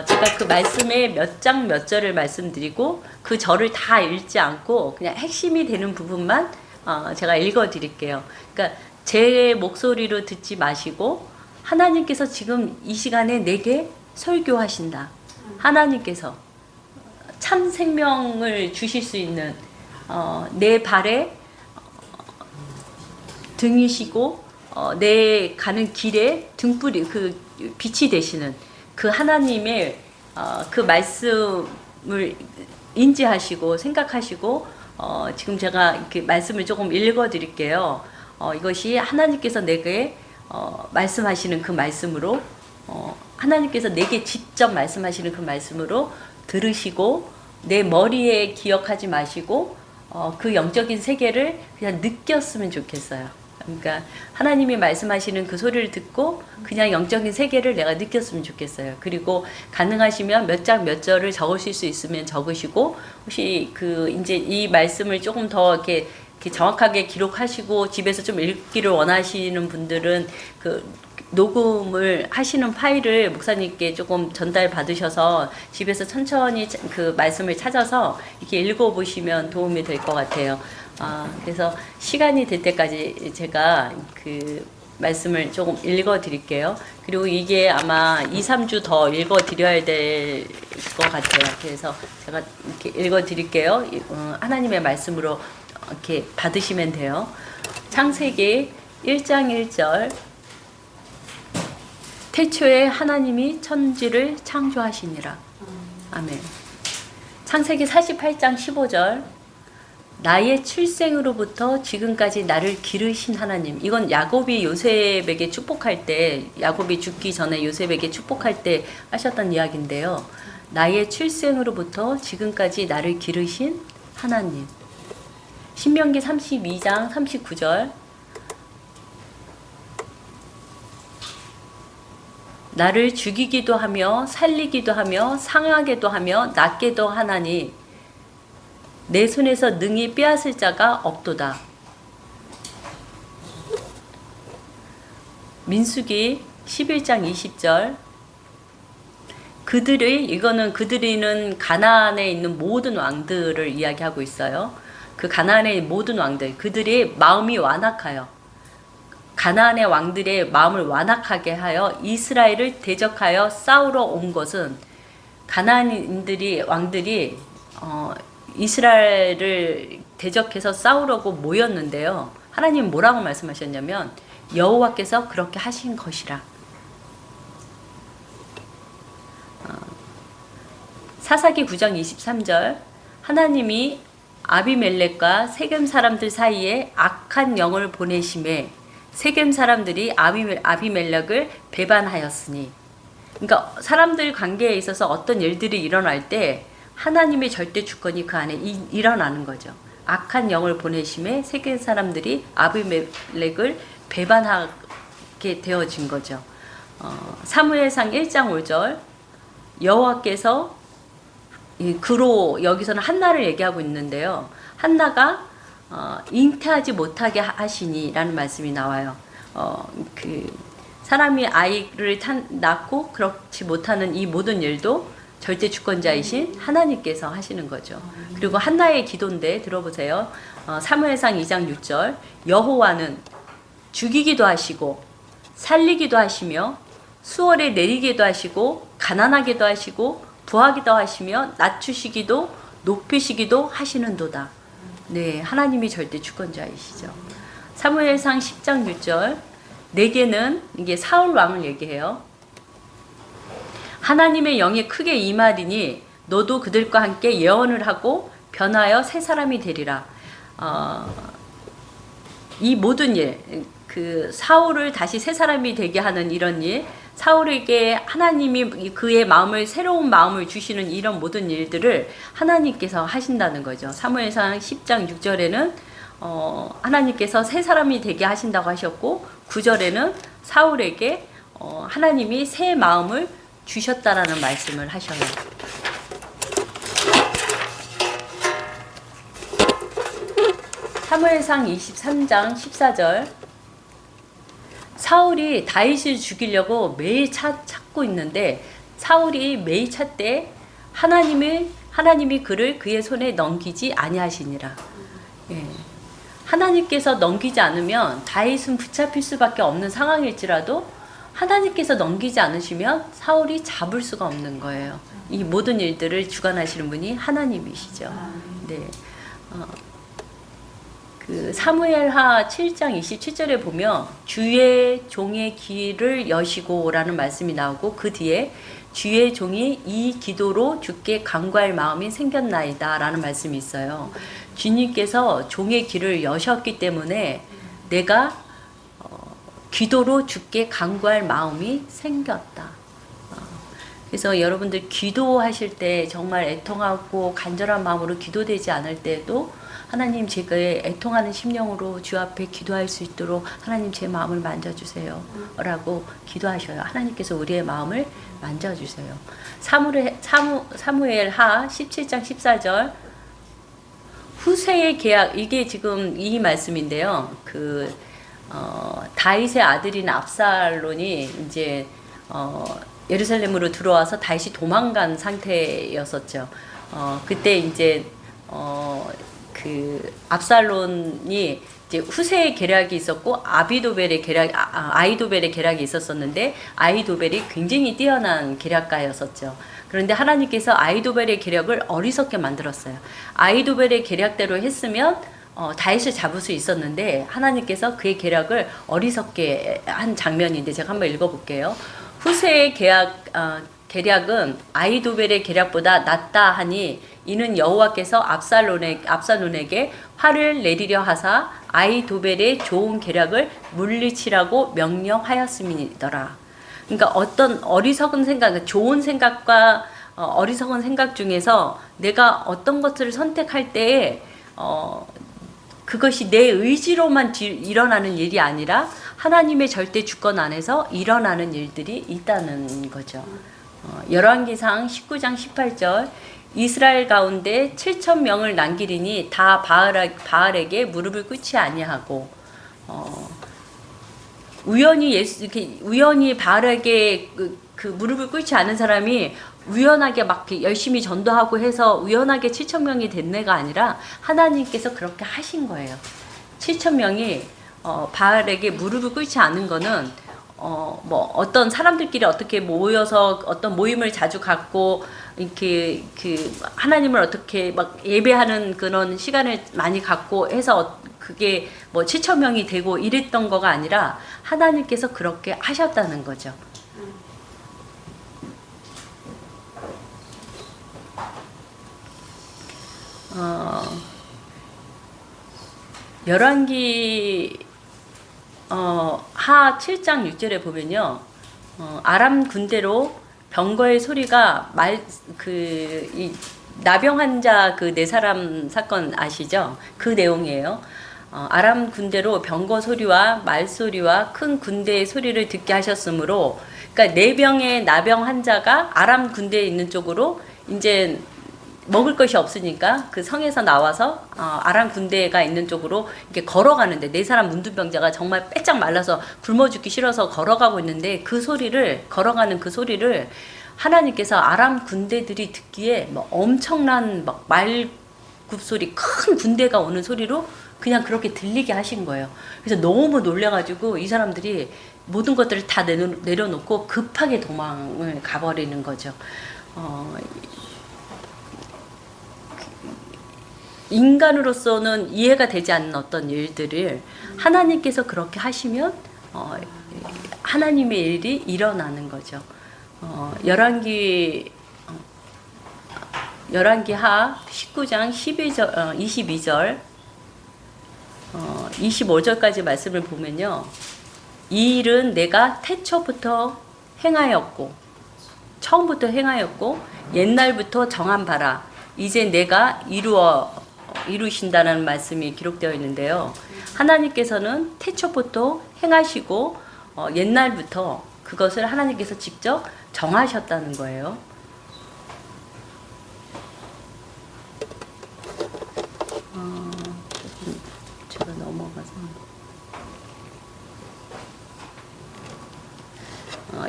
A: 제가 그 말씀에 몇 장 몇 절을 말씀드리고 그 절을 다 읽지 않고 그냥 핵심이 되는 부분만 제가 읽어드릴게요. 그러니까 제 목소리로 듣지 마시고 하나님께서 지금 이 시간에 내게 설교하신다. 하나님께서 참 생명을 주실 수 있는 내 발에 등이시고 내 가는 길에 등불이 그 빛이 되시는 그 하나님의 그 말씀을 인지하시고 생각하시고 지금 제가 이렇게 말씀을 조금 읽어드릴게요. 이것이 하나님께서 내게 말씀하시는 그 말씀으로 하나님께서 내게 직접 말씀하시는 그 말씀으로 들으시고 내 머리에 기억하지 마시고 그 영적인 세계를 그냥 느꼈으면 좋겠어요. 그러니까 하나님이 말씀하시는 그 소리를 듣고 그냥 영적인 세계를 내가 느꼈으면 좋겠어요. 그리고 가능하시면 몇 장 몇 절을 적으실 수 있으면 적으시고 혹시 이제 이 말씀을 조금 더 이렇게 정확하게 기록하시고 집에서 좀 읽기를 원하시는 분들은 녹음을 하시는 파일을 목사님께 조금 전달 받으셔서 집에서 천천히 그 말씀을 찾아서 이렇게 읽어보시면 도움이 될 것 같아요. 그래서 시간이 될 때까지 제가 그 말씀을 조금 읽어 드릴게요. 그리고 이게 아마 2, 3주 더 읽어 드려야 될 것 같아요. 그래서 제가 이렇게 읽어 드릴게요. 하나님의 말씀으로 이렇게 받으시면 돼요. 창세기 1장 1절. 태초에 하나님이 천지를 창조하시니라. 아멘. 창세기 48장 15절. 나의 출생으로부터 지금까지 나를 기르신 하나님. 이건 야곱이 요셉에게 축복할 때, 야곱이 죽기 전에 요셉에게 축복할 때 하셨던 이야기인데요. 나의 출생으로부터 지금까지 나를 기르신 하나님. 신명기 32장 39절. 나를 죽이기도 하며 살리기도 하며 상하게도 하며 낫게도 하나니 내 손에서 능히 빼앗을 자가 없도다. 민수기 11장 20절. 그들이는 가나안에 있는 모든 왕들을 이야기하고 있어요. 그 가나안의 모든 왕들, 그들의 마음이 완악하여, 가나안의 왕들의 마음을 완악하게 하여 이스라엘을 대적하여 싸우러 온 것은, 왕들이 이스라엘을 대적해서 싸우려고 모였는데요. 하나님 뭐라고 말씀하셨냐면 여호와께서 그렇게 하신 것이라. 사사기 9장 23절. 하나님이 아비멜렉과 세겜 사람들 사이에 악한 영을 보내심에 세겜 사람들이 아비멜렉을 배반하였으니. 그러니까 사람들 관계에 있어서 어떤 일들이 일어날 때 하나님의 절대 주권이 그 안에 일어나는 거죠. 악한 영을 보내심에 세겜 사람들이 아비멜렉을 배반하게 되어진 거죠. 사무엘상 1장 5절. 여호와께서 여기서는 한나를 얘기하고 있는데요. 한나가 잉태하지 못하게 하시니라는 말씀이 나와요. 사람이 아이를 낳고 그렇지 못하는 이 모든 일도 절대 주권자이신 하나님께서 하시는 거죠. 그리고 한나의 기도인데 들어보세요. 사무엘상 2장 6절. 여호와는 죽이기도 하시고 살리기도 하시며 수월에 내리기도 하시고 가난하기도 하시고 부하기도 하시며 낮추시기도 높이시기도 하시는도다. 네, 하나님이 절대 주권자이시죠. 사무엘상 10장 6절. 내게는, 이게 사울 왕을 얘기해요. 하나님의 영이 크게 임하리니 너도 그들과 함께 예언을 하고 변하여 새 사람이 되리라. 이 모든 일, 사울을 다시 새 사람이 되게 하는 이런 일, 사울에게 하나님이 그의 마음을, 새로운 마음을 주시는 이런 모든 일들을 하나님께서 하신다는 거죠. 사무엘상 10장 6절에는 하나님께서 새 사람이 되게 하신다고 하셨고, 9절에는 사울에게 하나님이 새 마음을 주셨다라는 말씀을 하셔요. 사무엘상 23장 14절. 사울이 다윗을 죽이려고 매일 찾고 있는데 사울이 매일 찾되 하나님이 그를 그의 손에 넘기지 아니하시니라. 예. 하나님께서 넘기지 않으면 다윗은 붙잡힐 수밖에 없는 상황일지라도 하나님께서 넘기지 않으시면 사울이 잡을 수가 없는 거예요. 이 모든 일들을 주관하시는 분이 하나님이시죠. 네. 사무엘하 7장 27절에 보면 주의 종의 귀를 여시고 라는 말씀이 나오고, 그 뒤에 주의 종이 이 기도로 주께 간구할 마음이 생겼나이다 라는 말씀이 있어요. 주님께서 종의 귀를 여셨기 때문에 내가 기도로 주께 간구할 마음이 생겼다. 그래서 여러분들 기도하실 때 정말 애통하고 간절한 마음으로 기도되지 않을 때도 하나님, 제가 애통하는 심령으로 주 앞에 기도할 수 있도록 하나님 제 마음을 만져주세요 라고 기도하셔요. 하나님께서 우리의 마음을 만져주세요. 사무엘하 17장 14절. 후세의 계약, 이게 지금 이 말씀인데요. 다윗의 아들인 압살론이 이제 예루살렘으로 들어와서 다윗이 도망간 상태였었죠. 그때 이제 압살론이 이제 후세의 계략이 있었고 아이도벨의 계략이 있었었는데 아이도벨이 굉장히 뛰어난 계략가였었죠. 그런데 하나님께서 아이도벨의 계략을 어리석게 만들었어요. 아이도벨의 계략대로 했으면 다윗을 잡을 수 있었는데 하나님께서 그의 계략을 어리석게 한 장면인데 제가 한번 읽어볼게요. 후세의 계략은 아이도벨의 계략보다 낫다 하니 이는 여호와께서 압살론에게 화를 내리려 하사 아이도벨의 좋은 계략을 물리치라고 명령하였음이더라. 그러니까 어떤 어리석은 생각, 좋은 생각과 어리석은 생각 중에서 내가 어떤 것을 선택할 때에 그것이 내 의지로만 일어나는 일이 아니라 하나님의 절대 주권 안에서 일어나는 일들이 있다는 거죠. 열왕기상 19장 18절. 이스라엘 가운데 7,000명을 남기리니 다 바알에게 무릎을 꿇지 아니하고 이렇게 우연히 바르게 그 무릎을 꿇지 않은 사람이 우연하게 막 이렇게 열심히 전도하고 해서 우연하게 7,000명이 됐네가 아니라 하나님께서 그렇게 하신 거예요. 7,000명이 바알에게 무릎을 꿇지 않은 거는 뭐 어떤 사람들끼리 어떻게 모여서 어떤 모임을 자주 갖고 이렇게 그 하나님을 어떻게 막 예배하는 그런 시간을 많이 갖고 해서 그게 뭐 7,000명이 되고 이랬던 거가 아니라 하나님께서 그렇게 하셨다는 거죠. 열왕기 하 7장 6절에 보면요, 아람 군대로 병거의 소리가 이 나병 환자 그 네 사람 사건 아시죠? 그 내용이에요. 아람 군대로 병거 소리와 말 소리와 큰 군대의 소리를 듣게 하셨으므로, 그러니까 네 병의 나병 환자가 아람 군대에 있는 쪽으로 이제 먹을 것이 없으니까 그 성에서 나와서 아람 군대가 있는 쪽으로 이렇게 걸어가는데, 네 사람 문둥병자가 정말 빼짝 말라서 굶어 죽기 싫어서 걸어가고 있는데, 걸어가는 그 소리를 하나님께서 아람 군대들이 듣기에 뭐 엄청난 막 말굽소리, 큰 군대가 오는 소리로 그냥 그렇게 들리게 하신 거예요. 그래서 너무 놀래가지고 이 사람들이 모든 것들을 다 내려놓고 급하게 도망을 가버리는 거죠. 인간으로서는 이해가 되지 않는 어떤 일들을 하나님께서 그렇게 하시면 하나님의 일이 일어나는 거죠. 열왕기 하 19장 22절 25절까지 말씀을 보면요, 이 일은 내가 태초부터 행하였고, 처음부터 행하였고 옛날부터 정한 바라 이제 내가 이루신다는 말씀이 기록되어 있는데요, 하나님께서는 태초부터 행하시고 옛날부터 그것을 하나님께서 직접 정하셨다는 거예요. 제가 넘어가서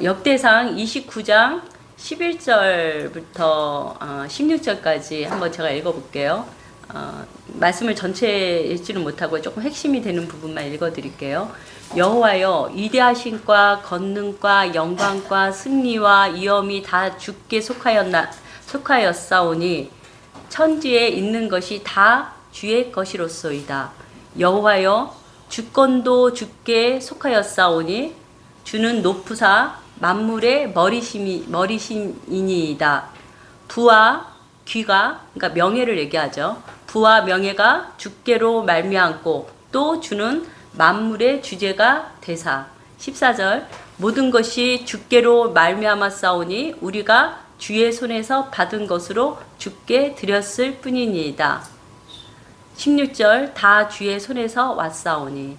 A: 역대상 29장 11절부터 16절까지 한번 제가 읽어볼게요. 말씀을 전체 읽지는 못하고 조금 핵심이 되는 부분만 읽어드릴게요. 여호와여, 위대하심과 권능과 영광과 승리와 위엄이 다 주께 속하였사오니 천지에 있는 것이 다 주의 것이로소이다. 여호와여, 주권도 주께 속하였사오니 주는 높으사 만물의 머리심이니이다. 부와 귀가, 그러니까 명예를 얘기하죠. 부와 명예가 주께로 말미암고 또 주는 만물의 주제가 되사. 14절 모든 것이 주께로 말미암았사오니 우리가 주의 손에서 받은 것으로 주께 드렸을 뿐이니이다. 16절 다 주의 손에서 왔사오니.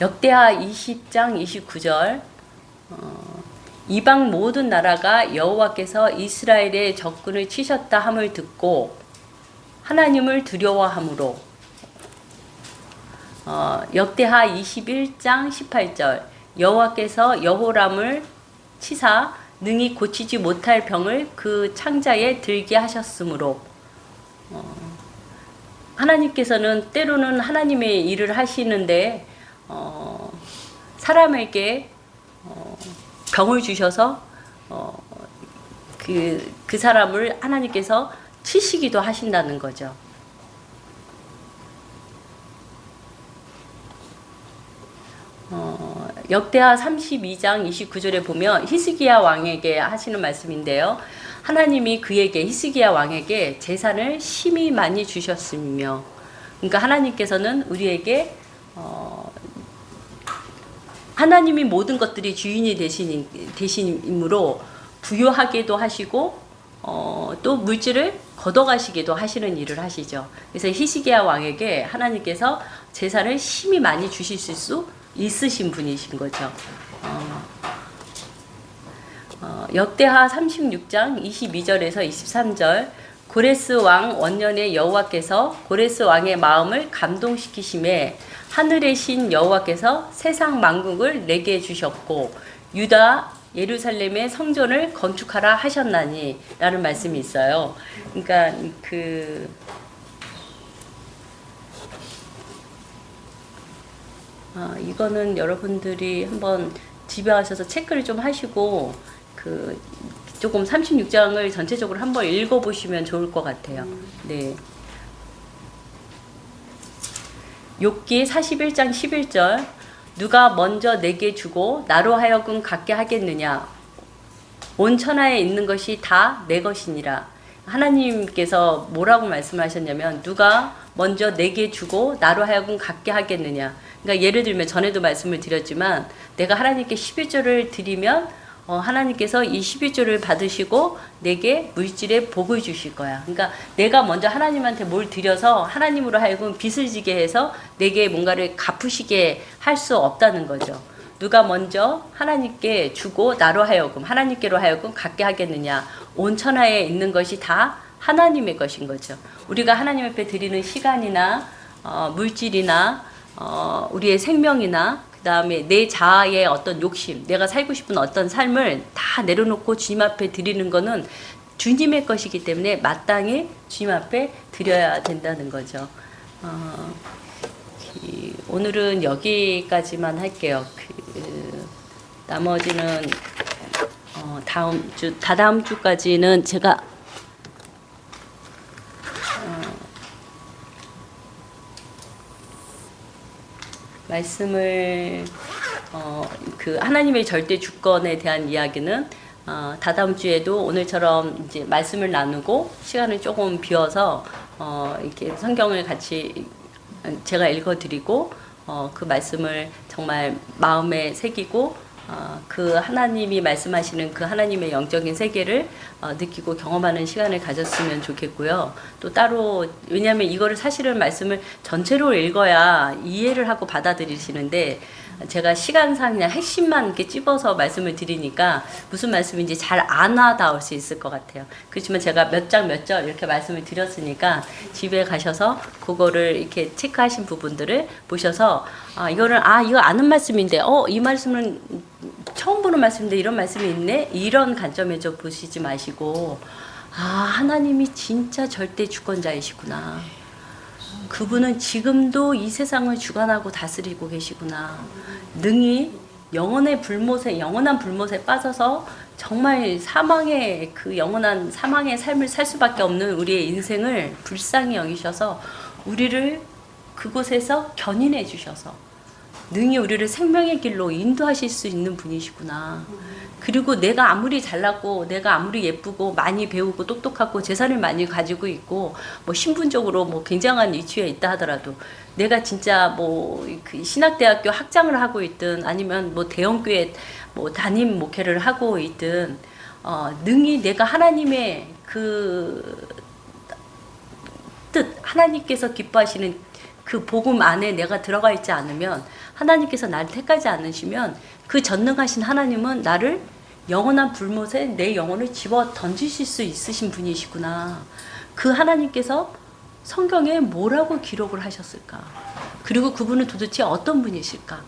A: 역대하 20장 29절 이방 모든 나라가 여호와께서 이스라엘의 적군을 치셨다 함을 듣고 하나님을 두려워함으로. 역대하 21장 18절 여호와께서 여호람을 치사 능히 고치지 못할 병을 그 창자에 들게 하셨으므로. 하나님께서는 때로는 하나님의 일을 하시는데 사람에게 병을 주셔서 그 사람을 하나님께서 치시기도 하신다는 거죠. 역대하 32장 29절에 보면 히스기야 왕에게 하시는 말씀인데요, 하나님이 그에게, 히스기야 왕에게 재산을 심히 많이 주셨으며, 그러니까 하나님께서는 우리에게 하나님이 모든 것들이 주인이 되시므로 부유하게도 하시고 또 물질을 걷어가시기도 하시는 일을 하시죠. 그래서 히스기야 왕에게 하나님께서 재산을 심히 많이 주실 수 있으신 분이신 거죠. 역대하 36장 22절에서 23절 고레스 왕 원년에 여호와께서 고레스 왕의 마음을 감동시키심에 하늘의 신 여호와께서 세상 만국을 내게 주셨고 유다 예루살렘의 성전을 건축하라 하셨나니 라는 말씀이 있어요. 그러니까 이거는 여러분들이 한번 집에 가셔서 체크를 좀 하시고 조금 36장을 전체적으로 한번 읽어보시면 좋을 것 같아요. 네. 욥기 41장 11절 누가 먼저 내게 주고 나로 하여금 갖게 하겠느냐 온 천하에 있는 것이 다 내 것이니라. 하나님께서 뭐라고 말씀하셨냐면 누가 먼저 내게 주고 나로 하여금 갖게 하겠느냐. 그러니까 예를 들면 전에도 말씀을 드렸지만 내가 하나님께 11조를 드리면 하나님께서 이 11조를 받으시고 내게 물질의 복을 주실 거야. 그러니까 내가 먼저 하나님한테 뭘 드려서 하나님으로 하여금 빚을 지게 해서 내게 뭔가를 갚으시게 할 수 없다는 거죠. 누가 먼저 하나님께 주고 나로 하여금 하나님께로 하여금 갖게 하겠느냐. 온 천하에 있는 것이 다 하나님의 것인 거죠. 우리가 하나님 앞에 드리는 시간이나 물질이나 우리의 생명이나 그 다음에 내 자아의 어떤 욕심, 내가 살고 싶은 어떤 삶을 다 내려놓고 주님 앞에 드리는 거는 주님의 것이기 때문에 마땅히 주님 앞에 드려야 된다는 거죠. 오늘은 여기까지만 할게요. 나머지는 다다음 주까지는 제가 말씀을 하나님의 절대 주권에 대한 이야기는 다다음 주에도 오늘처럼 이제 말씀을 나누고 시간을 조금 비워서 이렇게 성경을 같이 제가 읽어드리고 그 말씀을 정말 마음에 새기고 그 하나님이 말씀하시는 그 하나님의 영적인 세계를 느끼고 경험하는 시간을 가졌으면 좋겠고요. 또 따로 왜냐하면 이거를 사실은 말씀을 전체로 읽어야 이해를 하고 받아들이시는데 제가 시간상 그냥 핵심만 이렇게 찝어서 말씀을 드리니까 무슨 말씀인지 잘 안 와닿을 수 있을 것 같아요. 그렇지만 제가 몇 장 몇 절 이렇게 말씀을 드렸으니까 집에 가셔서 그거를 이렇게 체크하신 부분들을 보셔서 이거는 이거 아는 말씀인데 이 말씀은 처음 보는 말씀인데 이런 말씀이 있네? 이런 관점에서 보시지 마시고 하나님이 진짜 절대 주권자이시구나. 그분은 지금도 이 세상을 주관하고 다스리고 계시구나. 능히 영원한 불못에 빠져서 정말 사망의 그 영원한 사망의 삶을 살 수밖에 없는 우리의 인생을 불쌍히 여기셔서 우리를 그곳에서 견인해 주셔서 능히 우리를 생명의 길로 인도하실 수 있는 분이시구나. 그리고 내가 아무리 잘났고 내가 아무리 예쁘고 많이 배우고 똑똑하고 재산을 많이 가지고 있고 뭐 신분적으로 뭐 굉장한 위치에 있다 하더라도 내가 진짜 그 신학대학교 학장을 하고 있든 아니면 뭐 대형교회 뭐 담임 목회를 하고 있든 능히 내가 하나님의 그 뜻 하나님께서 기뻐하시는 그 복음 안에 내가 들어가 있지 않으면 하나님께서 나를 택하지 않으시면 그 전능하신 하나님은 나를 영원한 불못에 내 영혼을 집어 던지실 수 있으신 분이시구나. 그 하나님께서 성경에 뭐라고 기록을 하셨을까? 그리고 그분은 도대체 어떤 분이실까?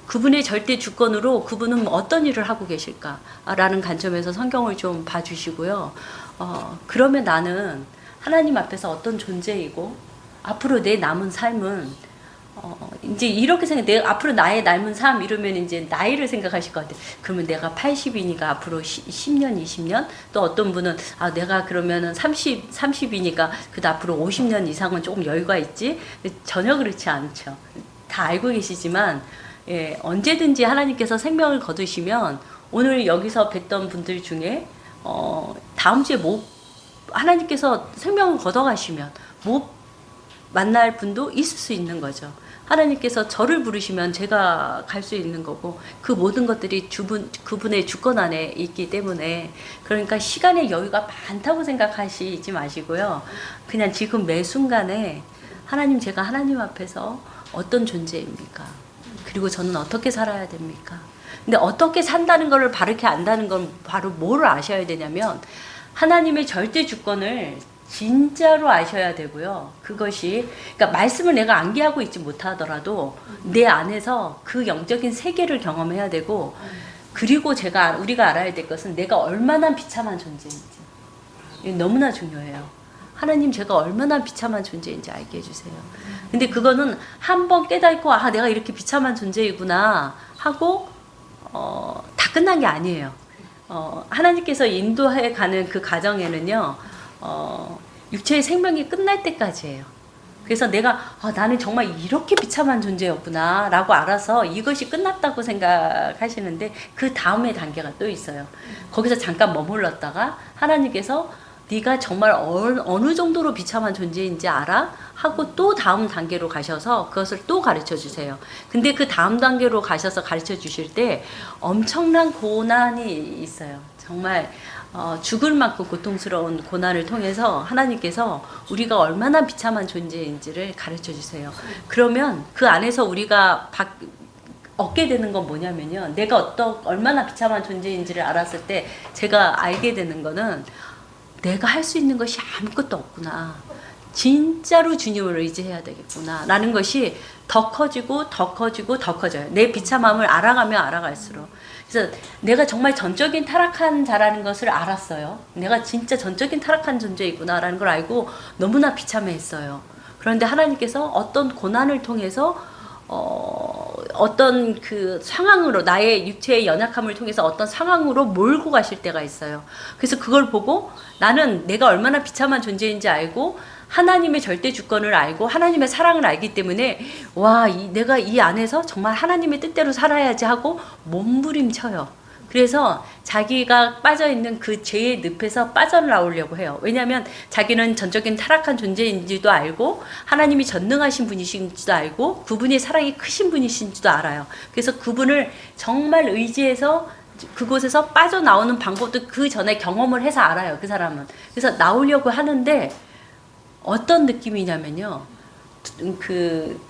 A: 그분의 절대 주권으로 그분은 어떤 일을 하고 계실까? 라는 관점에서 성경을 좀 봐주시고요. 그러면 나는 하나님 앞에서 어떤 존재이고 앞으로 내 남은 삶은 이제 이렇게 생각해. 앞으로 나의 남은 삶 이러면 이제 나이를 생각하실 것 같아요. 그러면 내가 80이니까 앞으로 10년, 20년? 또 어떤 분은 내가 그러면은 30이니까 그래도 앞으로 50년 이상은 조금 여유가 있지? 전혀 그렇지 않죠. 다 알고 계시지만 언제든지 하나님께서 생명을 거두시면 오늘 여기서 뵀던 분들 중에 다음 주에 하나님께서 생명을 걷어가시면 못 만날 분도 있을 수 있는 거죠. 하나님께서 저를 부르시면 제가 갈 수 있는 거고 그 모든 것들이 그분의 주권 안에 있기 때문에 그러니까 시간의 여유가 많다고 생각하시지 마시고요. 그냥 지금 매 순간에 하나님 제가 하나님 앞에서 어떤 존재입니까? 그리고 저는 어떻게 살아야 됩니까? 근데 어떻게 산다는 것을 바르게 안다는 건 바로 뭐를 아셔야 되냐면 하나님의 절대 주권을 진짜로 아셔야 되고요. 그것이 그러니까 말씀을 내가 암기하고 있지 못하더라도 내 안에서 그 영적인 세계를 경험해야 되고 그리고 우리가 알아야 될 것은 내가 얼마나 비참한 존재인지 이게 너무나 중요해요. 하나님 제가 얼마나 비참한 존재인지 알게 해주세요. 근데 그거는 한번 깨닫고 아 내가 이렇게 비참한 존재이구나 하고 다 끝난 게 아니에요. 하나님께서 인도해 가는 그 과정에는요. 육체의 생명이 끝날 때까지예요. 그래서 내가 나는 정말 이렇게 비참한 존재였구나 라고 알아서 이것이 끝났다고 생각하시는데 그 다음의 단계가 또 있어요. 거기서 잠깐 머물렀다가 하나님께서 네가 정말 어느 정도로 비참한 존재인지 알아? 하고 또 다음 단계로 가셔서 그것을 또 가르쳐 주세요. 근데 그 다음 단계로 가셔서 가르쳐 주실 때 엄청난 고난이 있어요. 정말 죽을 만큼 고통스러운 고난을 통해서 하나님께서 우리가 얼마나 비참한 존재인지를 가르쳐 주세요. 그러면 그 안에서 우리가 얻게 되는 건 뭐냐면요. 내가 얼마나 비참한 존재인지를 알았을 때 제가 알게 되는 거는 내가 할 수 있는 것이 아무것도 없구나. 진짜로 주님을 의지해야 되겠구나. 라는 것이 더 커지고 더 커지고 더 커져요. 내 비참함을 알아가면 알아갈수록. 그래서 내가 정말 전적인 타락한 자라는 것을 알았어요. 내가 진짜 전적인 타락한 존재이구나 라는 걸 알고 너무나 비참해했어요. 그런데 하나님께서 어떤 고난을 통해서 어떤 그 상황으로 나의 육체의 연약함을 통해서 어떤 상황으로 몰고 가실 때가 있어요. 그래서 그걸 보고 나는 내가 얼마나 비참한 존재인지 알고 하나님의 절대 주권을 알고 하나님의 사랑을 알기 때문에 내가 이 안에서 정말 하나님의 뜻대로 살아야지 하고 몸부림쳐요. 그래서 자기가 빠져있는 그 죄의 늪에서 빠져나오려고 해요. 왜냐하면 자기는 전적인 타락한 존재인지도 알고 하나님이 전능하신 분이신지도 알고 그분이 사랑이 크신 분이신지도 알아요. 그래서 그분을 정말 의지해서 그곳에서 빠져나오는 방법도 그 전에 경험을 해서 알아요. 그 사람은. 그래서 나오려고 하는데 어떤 느낌이냐면요. 그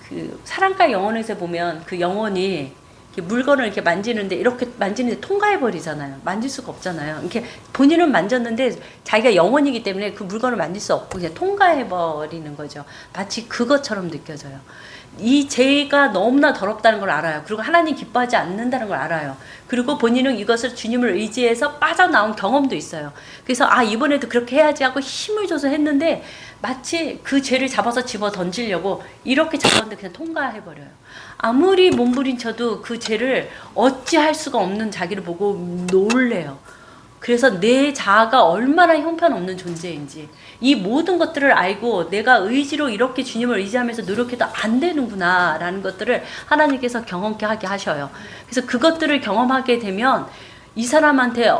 A: 사랑과 영혼에서 보면 그 영혼이 물건을 이렇게 만지는데 통과해 버리잖아요. 만질 수가 없잖아요. 이렇게 본인은 만졌는데 자기가 영혼이기 때문에 그 물건을 만질 수 없고 그냥 통과해 버리는 거죠. 마치 그것처럼 느껴져요. 이 죄가 너무나 더럽다는 걸 알아요. 그리고 하나님 기뻐하지 않는다는 걸 알아요. 그리고 본인은 이것을 주님을 의지해서 빠져나온 경험도 있어요. 그래서 이번에도 그렇게 해야지 하고 힘을 줘서 했는데 마치 그 죄를 잡아서 집어 던지려고 이렇게 잡았는데 그냥 통과해 버려요. 아무리 몸부림쳐도 그 죄를 어찌할 수가 없는 자기를 보고 놀래요. 그래서 내 자아가 얼마나 형편없는 존재인지 이 모든 것들을 알고 내가 의지로 이렇게 주님을 의지하면서 노력해도 안 되는구나 라는 것들을 하나님께서 경험케 하게 하셔요. 그래서 그것들을 경험하게 되면 이 사람한테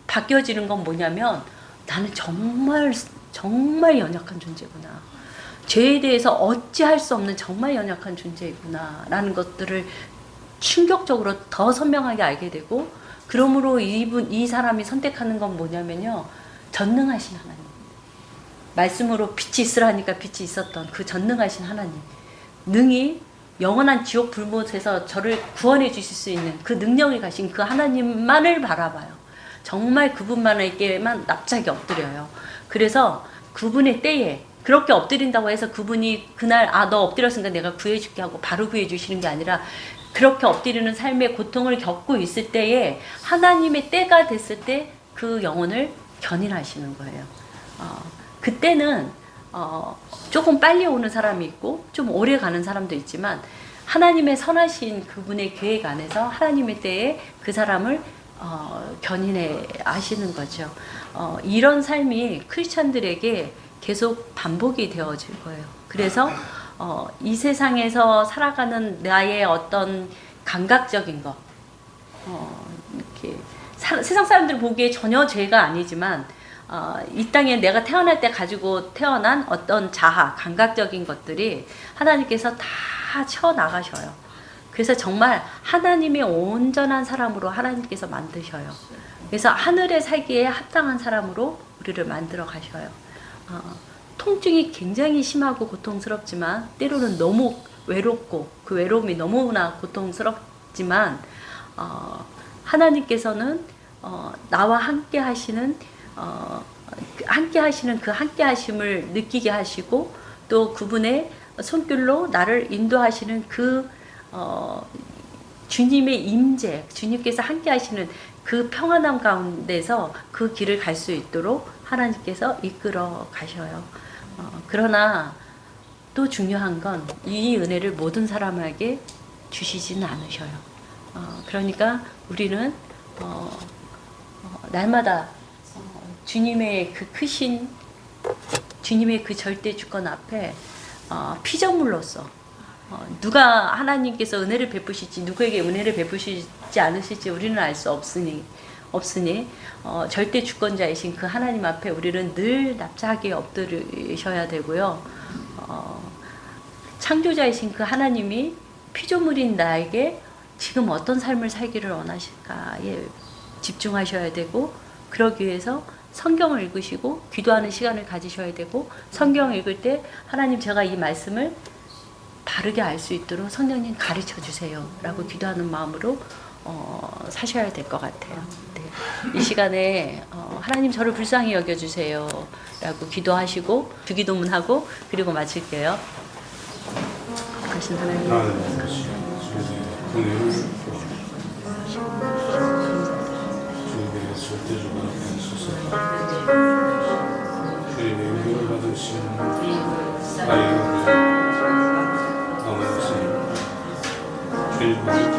A: 바뀌어지는 건 뭐냐면 나는 정말 연약한 존재구나. 죄에 대해서 어찌할 수 없는 정말 연약한 존재이구나 라는 것들을 충격적으로 더 선명하게 알게 되고 그러므로 이 사람이 선택하는 건 뭐냐면요. 전능하신 하나님. 말씀으로 빛이 있으라니까 빛이 있었던 그 전능하신 하나님. 능히 영원한 지옥 불못에서 저를 구원해 주실 수 있는 그 능력이 가신 그 하나님만을 바라봐요. 정말 그분만에게만 납작이 엎드려요. 그래서 그분의 때에 그렇게 엎드린다고 해서 그분이 그날 너 엎드렸으니까 내가 구해줄게 하고 바로 구해주시는 게 아니라 그렇게 엎드리는 삶의 고통을 겪고 있을 때에 하나님의 때가 됐을 때 그 영혼을 견인하시는 거예요. 그때는 조금 빨리 오는 사람이 있고 좀 오래 가는 사람도 있지만 하나님의 선하신 그분의 계획 안에서 하나님의 때에 그 사람을 견인해 하시는 거죠. 이런 삶이 크리스찬들에게 계속 반복이 되어질 거예요. 그래서 이 세상에서 살아가는 나의 어떤 감각적인 것, 이렇게 세상 사람들 보기에 전혀 죄가 아니지만 이 땅에 내가 태어날 때 가지고 태어난 어떤 자아, 감각적인 것들이 하나님께서 다 쳐나가셔요. 그래서 정말 하나님의 온전한 사람으로 하나님께서 만드셔요. 그래서 하늘에 살기에 합당한 사람으로 우리를 만들어 가셔요. 통증이 굉장히 심하고 고통스럽지만 때로는 너무 외롭고 그 외로움이 너무나 고통스럽지만 하나님께서는 나와 함께 하시는 그 함께 하심을 느끼게 하시고 또 그분의 손길로 나를 인도하시는 그 주님의 임재, 주님께서 함께 하시는 그 평안함 가운데서 그 길을 갈 수 있도록 하나님께서 이끌어 가셔요. 그러나 또 중요한 건 이 은혜를 모든 사람에게 주시지는 않으셔요. 그러니까 우리는 날마다 주님의 그 크신 주님의 그 절대 주권 앞에 피조물로서 누가 하나님께서 은혜를 베푸실지 누구에게 은혜를 베푸시지 않으실지 우리는 알 수 없으니 절대 주권자이신 그 하나님 앞에 우리는 늘 납작하게 엎드리셔야 되고요. 창조자이신 그 하나님이 피조물인 나에게 지금 어떤 삶을 살기를 원하실까에 집중하셔야 되고, 그러기 위해서 성경을 읽으시고 기도하는 시간을 가지셔야 되고, 성경을 읽을 때 하나님 제가 이 말씀을 바르게 알 수 있도록 성령님 가르쳐 주세요 라고 기도하는 마음으로 사셔야 될 것 같아요. 네. 이 시간에 하나님 저를 불쌍히 여겨주세요 라고 기도하시고 주기도문하고 그리고 마칠게요. 하신 하나님
B: 주님의 은혜를 받으시는 주님